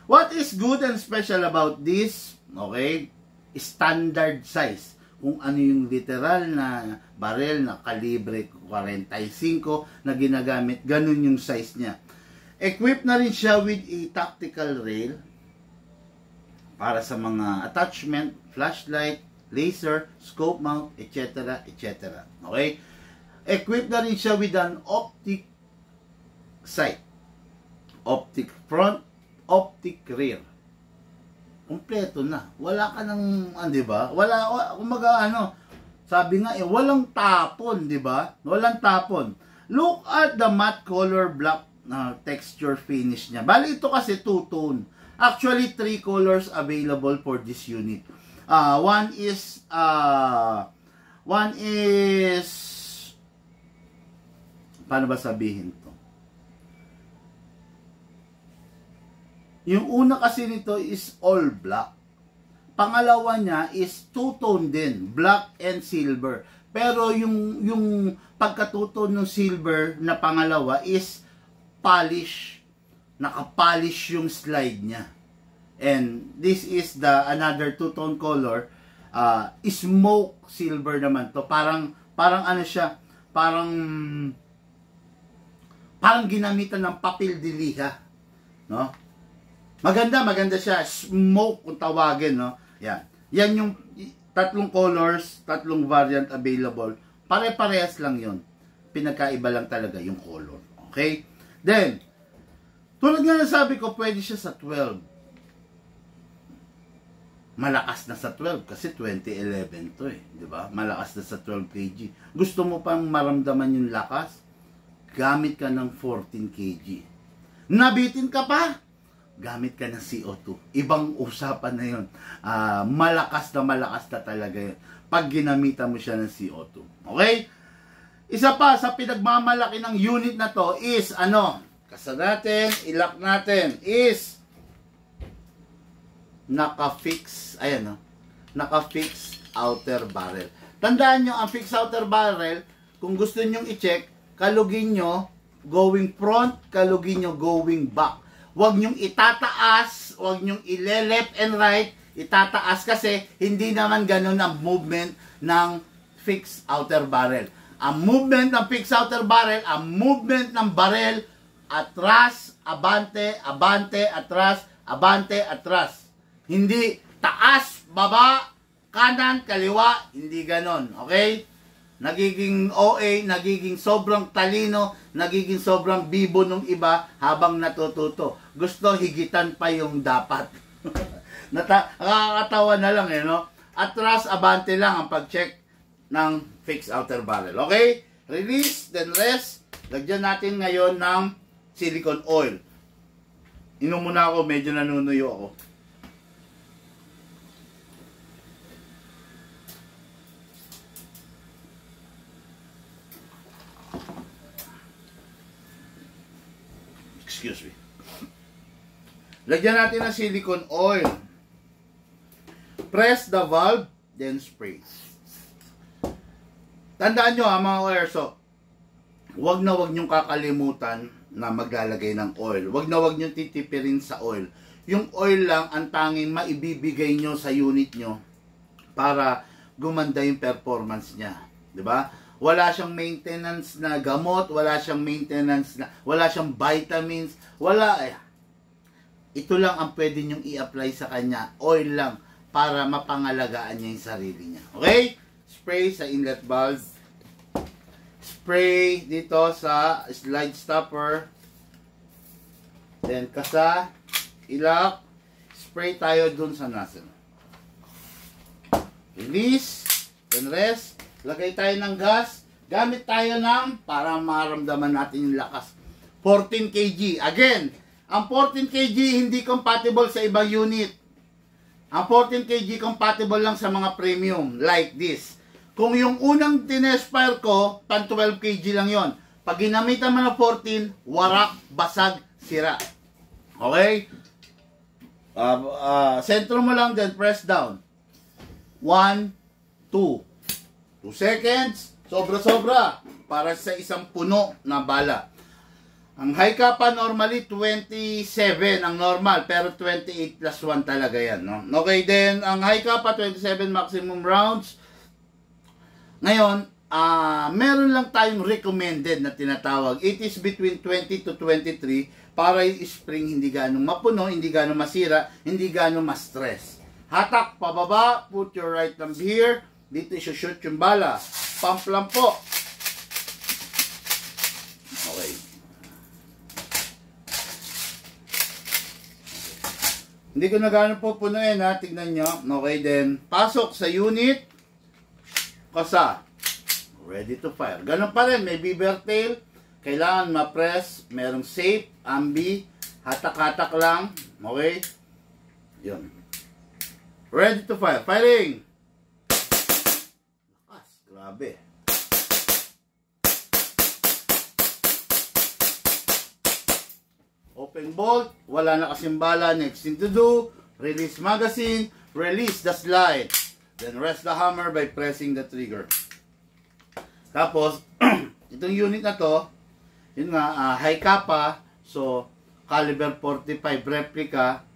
What is good and special about this? Okay? Standard size. Kung ano yung literal na barrel na kalibre 45 na ginagamit, ganun yung size niya. Equipped na rin siya with a tactical rail para sa mga attachment, flashlight, laser, scope mount, etc. etc. Okay? Equipped na rin siya with an optic sight, optic front, optic rear. Kompleto na. Wala ka ng, di ba? Kumaga sabi nga walang tapon, di ba? Walang tapon. Look at the matte color black texture finish niya. Bali ito kasi two-tone. Actually, 3 colors available for this unit. One is paano ba sabihin to? Yung una kasi nito is all black. Pangalawa niya is two-tone din, black and silver. Pero yung pagkatutone ng silver na pangalawa is polish. Naka-polish yung slide niya. And this is the another two-tone color, smoke silver naman to. Parang ano siya, parang ginamitan ng papel de liha, no? Maganda siya, smoke kung tawagin, no? Yan yung tatlong colors, tatlong variant available. Pare-parehas lang yon. Pinagkaiba lang talaga yung color. Okay? Then, tulad nga na sabi ko, pwede siya sa 12. Malakas na sa 12 kasi 2011 to di ba? Malakas na sa 12 kg. Gusto mo pang maramdaman yung lakas? Gamit ka ng 14 kg. Nabitin ka pa? Gamit ka ng CO2. Ibang usapan na yun. Malakas na talaga yun. Pag ginamitan mo siya ng CO2. Okay? Isa pa sa pinagmamalaki ng unit na to is kasa natin, ilock natin, is naka-fix, naka-fix outer barrel. Tandaan nyo, ang fix outer barrel, kung gusto nyo i-check, kalugin nyo going front, kalugin nyo going back. Huwag nyong itataas, huwag nyong ile-left and right, itataas kasi hindi naman ganun ang movement ng fixed outer barrel. Ang movement ng fixed outer barrel, ang movement ng barrel, atras, abante, abante, atras, abante, atras. Hindi taas, baba, kanan, kaliwa, hindi ganun. Okay? Nagiging OA, nagiging sobrang talino, nagiging sobrang bibo nung iba habang natututo. Gusto higitan pa yung dapat. Nakakatawa na lang no? Atras, abante lang ang pag-check ng fixed outer barrel. Okay? Release, then rest. Lagyan natin ngayon ng silicone oil. Inom muna ako, medyo nanunuyo ako. Excuse me. Lagyan natin ng silicone oil. Press the valve, then spray. Tandaan nyo mga kaerso, huwag nyong kakalimutan na maglalagay ng oil. Huwag nyong titipirin sa oil. Yung oil lang ang tanging maibibigay nyo sa unit nyo para gumanda yung performance niya. Diba? Wala siyang maintenance na gamot, wala siyang maintenance na, wala siyang vitamins, wala Ito lang ang pwede nyong i-apply sa kanya, oil lang, para mapangalagaan niya yung sarili niya. Okay? Spray sa inlet valve. Spray dito sa slide stopper. Then kasa, ilock, spray tayo dun sa nozzle. Release, then rest. Lagay tayo ng gas. Gamit tayo para maramdaman natin yung lakas. 14 kg. Again, ang 14 kg hindi compatible sa ibang unit. Ang 14 kg compatible lang sa mga premium, like this. Kung yung unang tinespire ko, pan 12 kg lang yon. Pag ginamitan mo ng 14, warak, basag, sira. Okay? Sentro mo lang, then press down. 1, 2. 2 seconds, sobra-sobra, para sa isang puno na bala. Ang high kappa normally 27 ang normal, pero 28 plus 1 talaga yan, no? Okay, then ang high kappa 27 maximum rounds. Ngayon, meron lang tayong recommended na tinatawag. It is between 20 to 23 para yung spring hindi ganong mapuno, hindi ganong masira, hindi ganong ma-stress. Hatak pababa, put your right thumb here. Dito isushoot yung bala. Pump lang po. Okay. Hindi ko na gano'n pupunuin ha. Tignan nyo. Okay, then pasok sa unit. Kasa. Ready to fire. Ganun pa rin. May beaver tail. Kailangan ma-press. Merong safe. Ambi. Hatak-hatak lang. Okay. Yun. Ready to fire. Firing. Lakas. Grabe. Open bolt, wala na kasing bala. Next thing to do, release magazine, release the slide. Then rest the hammer by pressing the trigger. Tapos, itong unit na to, yun nga, high kappa, so caliber 45 replica,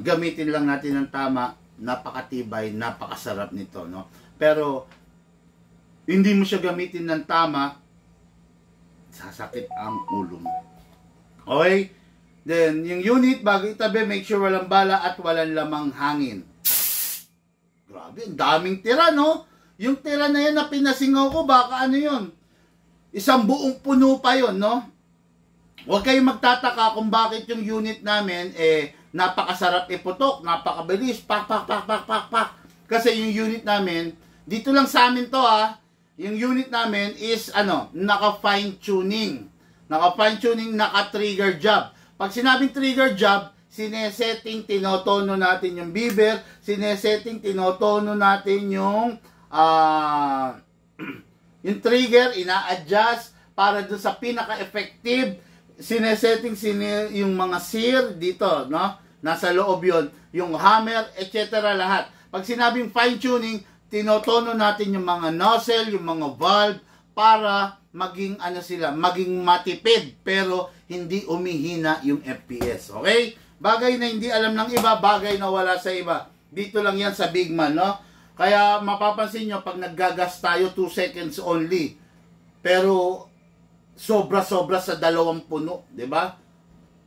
gamitin lang natin ng tama, napakatibay, napakasarap nito, no? Pero, hindi mo siya gamitin ng tama, sasakit ang ulo mo. Okay? Then, yung unit, bago itabi, make sure walang bala at walang lamang hangin. Grabe, ang daming tira, no? Yung tira na yan na pinasingaw ko, baka ano yun? Isang buong puno pa yun, no? Huwag kayong magtataka kung bakit yung unit namin, napakasarap iputok, napakabilis, pak, pak, pak, pak, pak, pak. Kasi yung unit namin, dito lang sa amin to, yung unit namin is, naka-fine tuning. Naka-fine tuning, naka-trigger job. Pag sinabing trigger job, sinesetting, tinotono natin yung beaver, sinesetting, tinotono natin yung yung trigger, ina-adjust para doon sa pinaka-effective, sinesetting yung mga sear dito, no? Nasa loob yun, yung hammer, etc. lahat. Pag sinabing fine tuning, tinotono natin yung mga nozzle, yung mga valve, para maging maging matipid pero hindi umihina yung FPS. Okay? Bagay na hindi alam ng iba, bagay na wala sa iba. Dito lang yan sa Big Man, no? Kaya mapapansin nyo pag naggagas tayo 2 seconds only. Pero sobra-sobra sa 2 puno, 'di ba?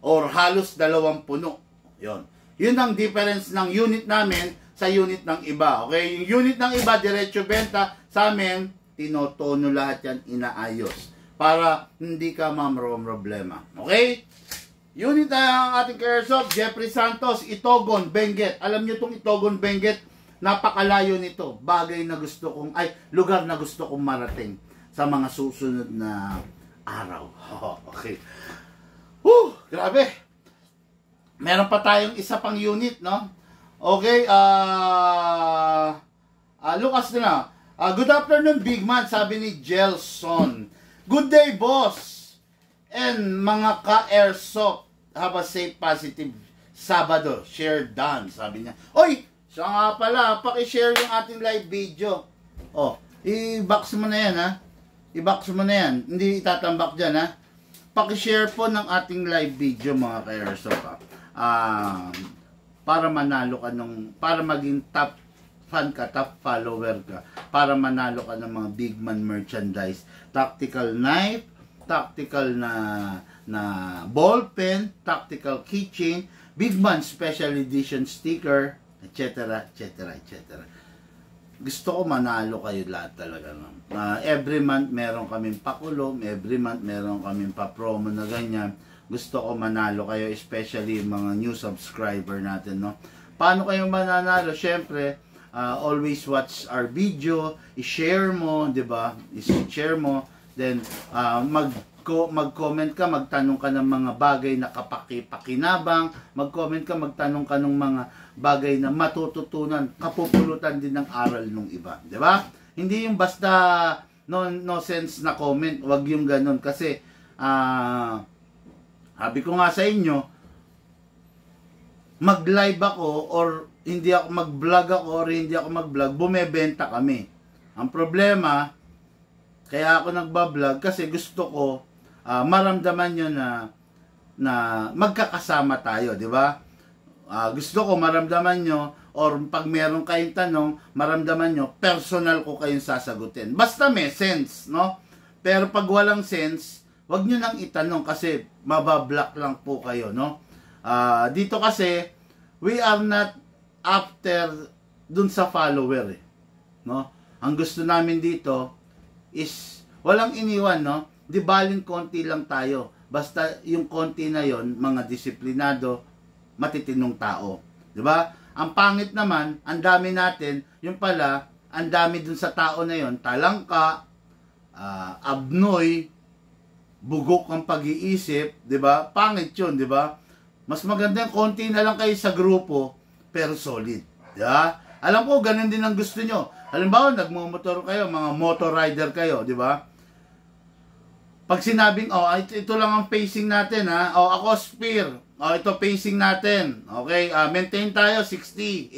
Or halos 2 puno. 'Yon. 'Yun ang difference ng unit namin sa unit ng iba. Okay? Yung unit ng iba diretso benta, sa amin tinotono lahat yan, inaayos. Para hindi ka problema. Okay? Unit na ang ating Airsoft, Jeffrey Santos, Itogon, Benguet. Alam nyo itong Itogon, Benguet, napakalayo nito. Lugar na gusto kong marating sa mga susunod na araw. Okay. Grabe. Meron pa tayong isa pang unit, no? Okay, Lucas na. Good afternoon, Big Man, sabi ni Gelson. Good day, boss. And mga ka-airsoft, have a safe, positive Sabado. Share done, sabi niya. Oy, siya nga pala, pakishare yung ating live video. I-box mo na yan, ha? I-box mo na yan. Hindi itatambak dyan, ha? Pakishare po ng ating live video, mga ka-airsoft, ha? Para manalo ka para maging top fan ka, top follower ka, para manalo ka ng mga Big Man merchandise, tactical knife, tactical na ball pen, tactical keychain, Big Man special edition sticker, etc., etc., etc. Gusto ko manalo kayo lahat talaga, no? Every month meron kaming pakulong, every month meron kaming pa-promo na ganyan. Gusto ko manalo kayo, especially mga new subscriber natin, no? Paano kayo mananalo? Syempre, always watch our video, i-share mo, 'di ba? I-share mo, then mag-comment ka, magtanong ka ng mga bagay na kapaki-pakinabang, mag-comment ka, magtanong ka ng mga bagay na matututunan, kapupulutan din ng aral ng iba, 'di ba? Hindi yung basta no sense na comment, wag yung ganun kasi sabi ko nga sa inyo, mag-live ako or hindi ako mag-vlog or hindi ako mag-vlog, bumebenta kami. Ang problema, kaya ako nagba-vlog kasi gusto ko maramdaman nyo na magkakasama tayo, di ba? Gusto ko maramdaman nyo or pag meron kayong tanong, maramdaman nyo, personal ko kayong sasagutin. Basta may sense, no? Pero pag walang sense, wag nyo nang itanong kasi mabablock lang po kayo, no? Dito kasi, we are not after dun sa follower, no? Ang gusto namin dito is walang iniwan, no? Di baling konti lang tayo. Basta yung konti na yon, mga disiplinado, matitinong tao. Di ba? Ang pangit naman, ang dami natin, yung pala, ang dami dun sa tao na yon, talangka, abnoy, bugok ang pag-iisip, 'di ba? Pangit 'yun, 'di ba? Mas maganda yung konti na lang kayo sa grupo pero solid, 'di ba? Alam ko ganun din ang gusto nyo. Halimbawa, nagmo-motor kayo, mga motor rider kayo, 'di ba? Pag sinabing, ito lang ang pacing natin, ha. Ako spear. Ito pacing natin. Okay, maintain tayo 60,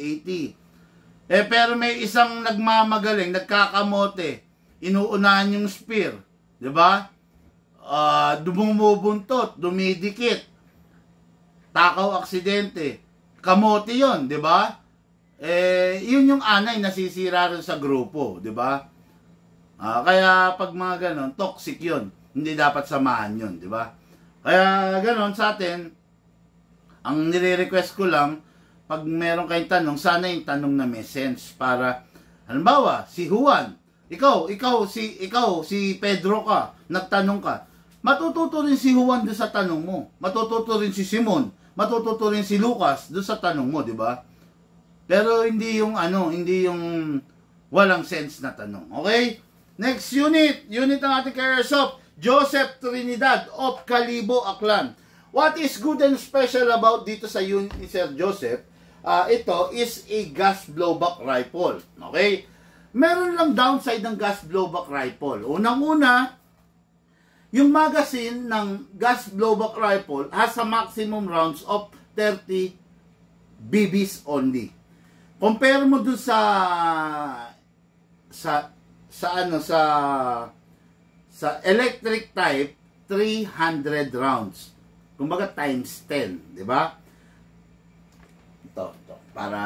80. Pero may isang nagmamagaling, nagkakamote, inuunahan yung spear, 'di ba? Dumumubuntot, dumidikit, takaw aksidente, kamote yon, di ba? Yun yung anay nasisira rin sa grupo, di ba? Kaya pag mga ganon, toxic yon, hindi dapat samahan yon, di ba? Kaya ganon sa atin, ang nire-request ko lang, pag meron kayong tanong, sana yung tanong na may sense para, halimbawa, si Juan, ikaw, si Pedro ka, nagtanong ka, matututo rin si Juan doon sa tanong mo. Matututo rin si Simon. Matututo rin si Lucas doon sa tanong mo, di ba? Pero hindi yung hindi yung walang sense na tanong. Okay? Next unit ang ating Airsoft, Joseph Trinidad of Calibo, Aklan. What is good and special about dito sa unit ni Sir Joseph? Ito is a gas blowback rifle. Okay? Meron lang downside ng gas blowback rifle. Unang-una, yung magazine ng gas blowback rifle has a maximum rounds of 30 BBs only. Compare mo dun sa electric type, 300 rounds. Kumbaga times 10, di ba? Ito para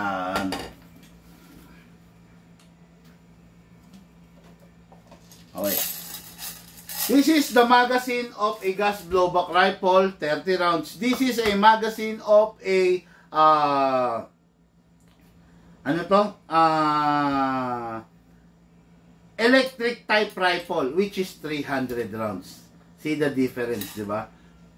okay. This is the magazine of a gas blowback rifle, 30 rounds. This is a magazine of a electric type rifle, which is 300 rounds. See the difference, di ba?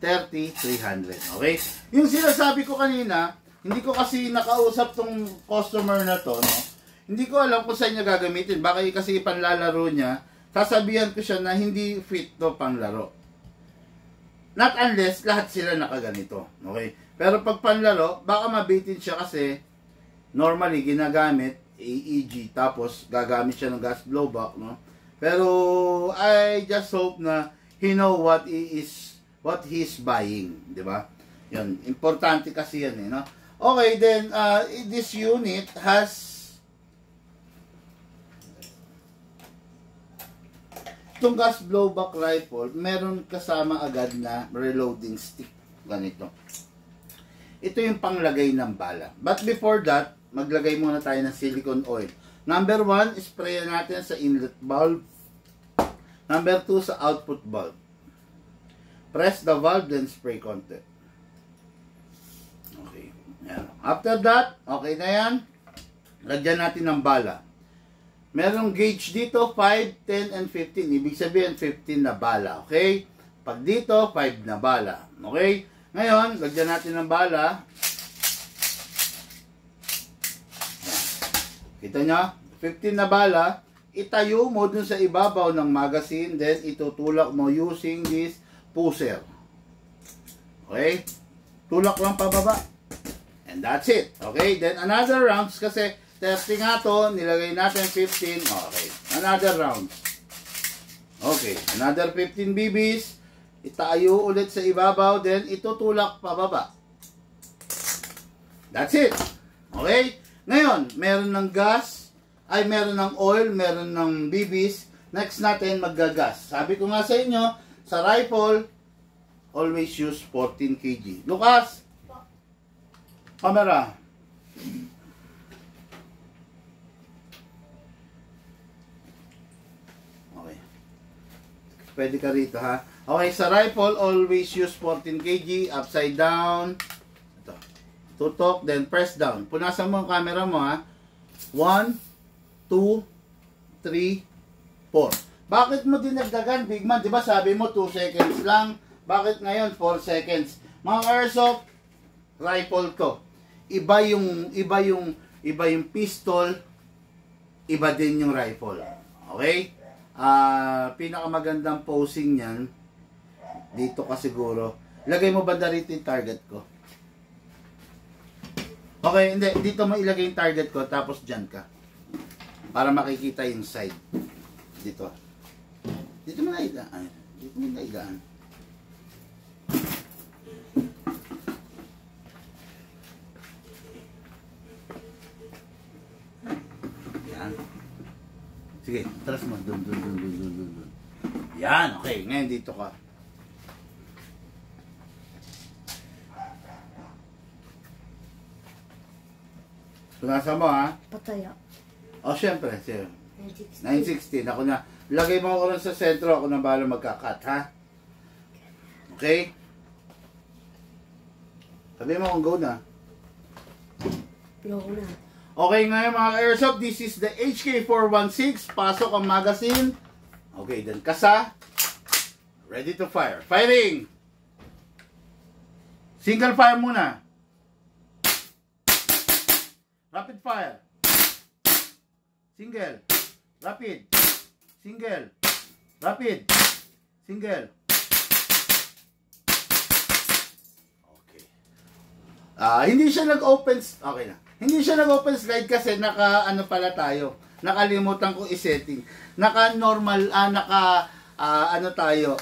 30, 300. Okay? Yung sinasabi ko kanina, hindi ko kasi nakausap tong customer na to, no? Hindi ko alam kung saan niya gagamitin. Baka kasi panlalaro niya, sasabihan ko siya na hindi fit to panlaro. Not unless lahat sila nakaganito. Okay? Pero pag panlaro, baka mabitin siya kasi normally ginagamit AEG tapos gagamit siya ng gas blowback, no? Pero I just hope na he know what he's buying, di ba? Yun, importante kasi yan, no? Okay, then this unit has itong gas blowback rifle, meron kasama agad na reloading stick. Ganito. Ito yung panglagay ng bala. But before that, maglagay muna tayo ng silicone oil. Number 1, spray natin sa inlet valve. Number 2, sa output valve. Press the valve, then spray konti. Okay. Yan. After that, okay na yan. Lagyan natin ng bala. Merong gauge dito, 5, 10, and 15. Ibig sabihin, 15 na bala. Okay? Pag dito, 5 na bala. Okay? Ngayon, lagyan natin ng bala. Kita nyo? 15 na bala. Itayo mo dun sa ibabaw ng magazine. Then, itutulak mo using this pusher. Okay? Tulak lang pababa. And that's it. Okay? Then, another rounds kasi 30 nga to, nilagay natin 15. Okay. Another round. Okay. Another 15 BBs. Itayo ulit sa ibabaw. Then, itutulak pababa. That's it. Okay? Ngayon, meron ng gas. Ay, meron ng oil. Meron ng BBs. Next natin, maggagas. Sabi ko nga sa inyo, sa rifle, always use 14 kg. Lucas! Camera. Pwede ka rito, ha? Okay, sa rifle, always use 14 kg, upside down. Ito. Tutok, then press down. Punasan mo ang camera mo, ha? 1, 2, 3, 4. Bakit mo dinagdagan, Big Man? Diba sabi mo 2 seconds lang? Bakit ngayon 4 seconds? Mga airsoft, rifle to. Iba yung pistol, iba din yung rifle. Okay? Pinakamagandang posing niyan dito ka siguro. Lagay mo banda rito yung target ko. Okay, hindi. Dito mo ilagay yung target ko, tapos dyan ka. Para makikita yung side. Dito. Dito mo na igaan. Dito mo na igaan. Yan. Sige, taras mo. Dun. Yan, okay. Ngayon dito ka. Tunasa mo, ha? Pataya. O, syempre. 960. 916. Ako na. Lagay mo ako rin sa sentro. Ako na bahala magkakat, ha? Okay? Sabi mo kung go na. Go na. Okay, ngayon mga ka-airsoft, this is the HK416. Pasok ang magazine. Okay, then kasa. Ready to fire. Firing! Single fire muna. Rapid fire. Single. Rapid. Single. Rapid. Single. Okay. Hindi siya nag-open. Okay na. Hindi siya nag-open slide kasi ano pala tayo. Nakalimutan ko i-setting. Naka-normal, ano tayo,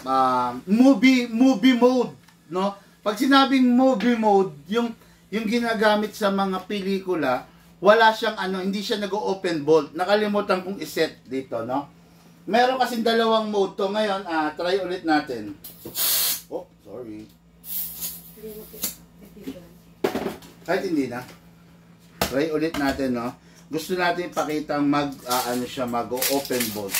movie mode, no? Pag sinabing movie mode, yung ginagamit sa mga pelikula, wala siyang hindi siya nag-open bolt. Nakalimutan kong i-set dito, no? Meron kasing dalawang mode to. Ngayon, try ulit natin. Oh, sorry. Kahit hindi na. Try ulit natin, no? Gusto natin ipakitang mag-open bolt.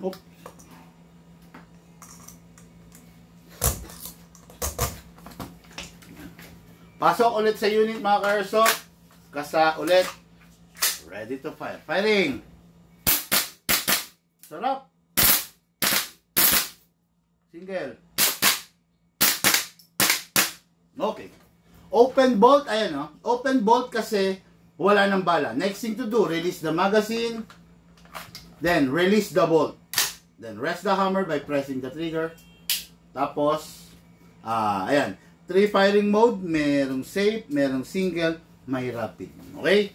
Oops. Pasok ulit sa unit mga ka-airsoft. Kasa ulit. Ready to fire. Firing! Sarap! Single. Okay. Open bolt, ayan o. Open bolt kasi wala ng bala. Next thing to do, release the magazine. Then, release the bolt. Then, rest the hammer by pressing the trigger. Tapos, ayan. 3 firing mode. Merong safe, merong single, may rapid. Okay?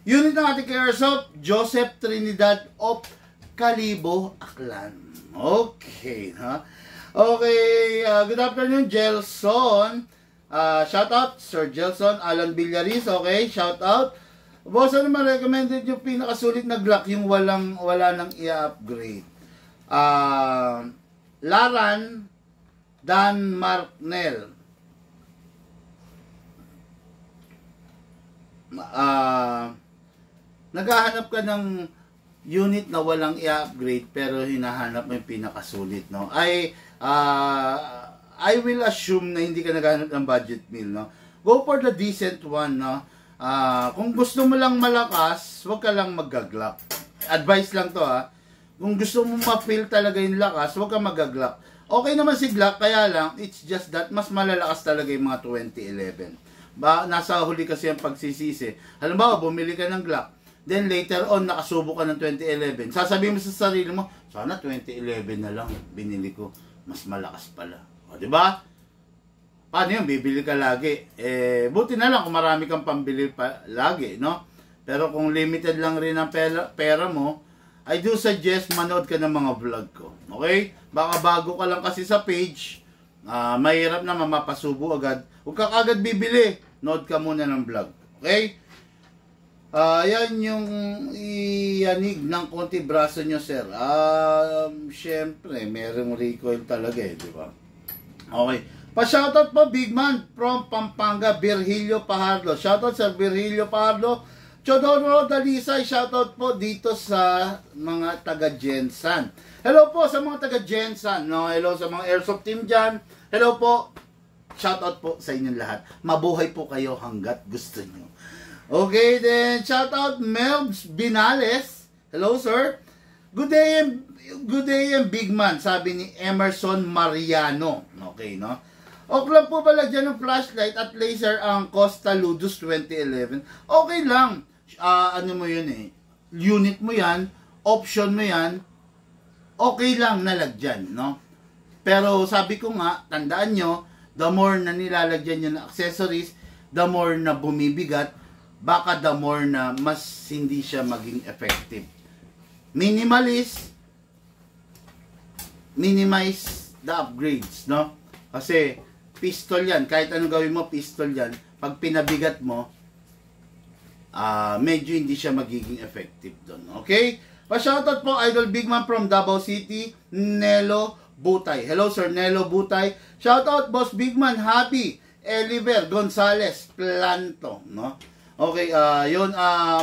Unit ng ating airsoft, Joseph Trinidad of Calibo, Aklan. Okay, ha? Okay, good afternoon, Gelson. Shout out, Sir Gelson. Alan Villaris, okay? Shout out. Boss, ano naman recommended yung pinakasulit na Glock, yung wala nang i-upgrade? Laran Dan Marknell. Naghahanap ka ng unit na walang i-upgrade pero hinahanap mo yung pinakasulit, no? I will assume na hindi ka naghahanap ng budget meal, no? Go for the decent one, no? Kung gusto mo lang malakas, huwag ka lang mag-Glock. Advice lang to, ha. Kung gusto mo ma-feel talaga yung lakas, huwag ka mag-Glock. Okay naman si Glock, kaya lang, it's just that mas malalakas talaga yung mga 2011. Nasa huli kasi ang pagsisisi. Halimbawa, bumili ka ng Glock, then later on, nakasubo ka ng 2011. Sasabihin mo sa sarili mo, sana 2011 na lang, binili ko. Mas malakas pala. O, diba? Paano yun? Bibili ka lagi. Buti na lang kung marami kang pambili pa lagi, no? Pero kung limited lang rin ang pera mo, I do suggest manood ka ng mga vlog ko. Okay? Baka bago ka lang kasi sa page, mahirap na mapasubo agad. Huwag ka agad bibili. Nood ka muna ng vlog. Okay? Yan yung iyanig ng konti braso nyo, sir. Siyempre, merong recoil talaga di ba? Okay. Pa-shoutout po, big man from Pampanga, Virgilio Pajardo. Shoutout sa Virgilio Pajardo. Chodoro Dalisay, shoutout po dito sa mga taga-Jensan. Hello po sa mga taga-Jensan. No? Hello sa mga airsoft team dyan. Hello po. Shoutout po sa inyong lahat. Mabuhay po kayo hanggat gusto nyo. Okay, then shout out Melbs Binales. Hello, sir. Good day and big man, sabi ni Emerson Mariano. Okay, no? Okla po ba lagyan ng flashlight at laser ang Costa Ludus 2011? Okay lang. Ano mo yun eh. Unit mo yan, option mo yan, okay lang nalagyan, no? Pero sabi ko nga, tandaan nyo, the more na nilalagyan nyo ng accessories, the more na bumibigat, baka the more na mas hindi siya maging effective. Minimize the upgrades, no? Kasi pistol yan, kahit anong gawin mo, pistol yan. Pag pinabigat mo, medyo hindi siya magiging effective doon. Okay? Pa-shoutout po, Idol Big Man from Davao City, Nelo Butay. Hello, Sir Nelo Butay. Shoutout, Boss Big Man, Happy, Eliver Gonzales Planto, no? Okay, yun,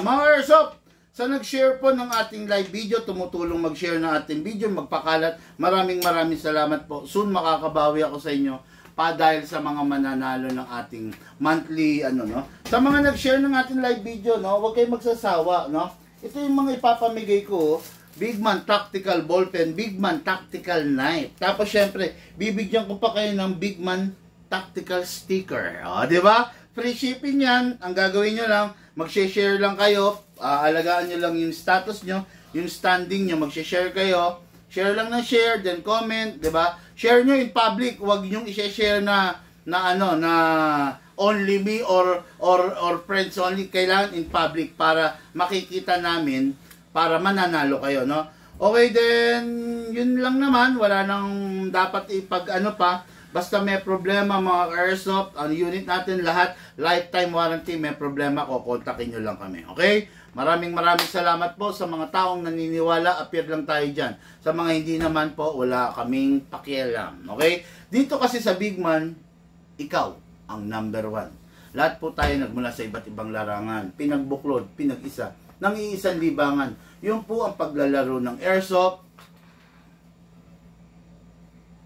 mga airsoft, sa nag-share po ng ating live video, tumutulong mag-share ng ating video, magpakalat, maraming salamat po. Soon makakabawi ako sa inyo pa dahil sa mga mananalo ng ating monthly, no? Sa mga nag-share ng ating live video, no? Huwag kayong magsasawa, no? Ito yung mga ipapamigay ko, Big Man Tactical Ballpen, Big Man Tactical Knife. Tapos syempre, bibigyan ko pa kayo ng Big Man Tactical Sticker. O, di ba? Free shipping yan. Ang gagawin nyo lang, mag-share lang kayo, alagaan nyo lang yung status nyo, yung standing nyo, mag-share kayo, share lang na share, then comment, di ba? Share nyo in public, huwag nyo i-share na only me or friends only. Kailangan in public para makikita namin, para mananalo kayo, no? Okay, then yun lang naman, wala nang dapat pa. Basta may problema mga airsoft, ang unit natin lahat, lifetime warranty, may problema ko, kontakin nyo lang kami. Okay? Maraming salamat po sa mga taong naniniwala, appear lang tayo dyan. Sa mga hindi naman po, wala kaming pakialam. Okay? Dito kasi sa Big Man, ikaw ang number 1. Lahat po tayo nagmula sa iba't ibang larangan, pinagbuklod, pinag-isa, ng iisang libangan. Yun po ang paglalaro ng airsoft.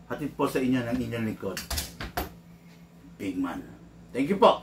Hatid po sa inyo ng inyong likod, Big Man. Thank you po.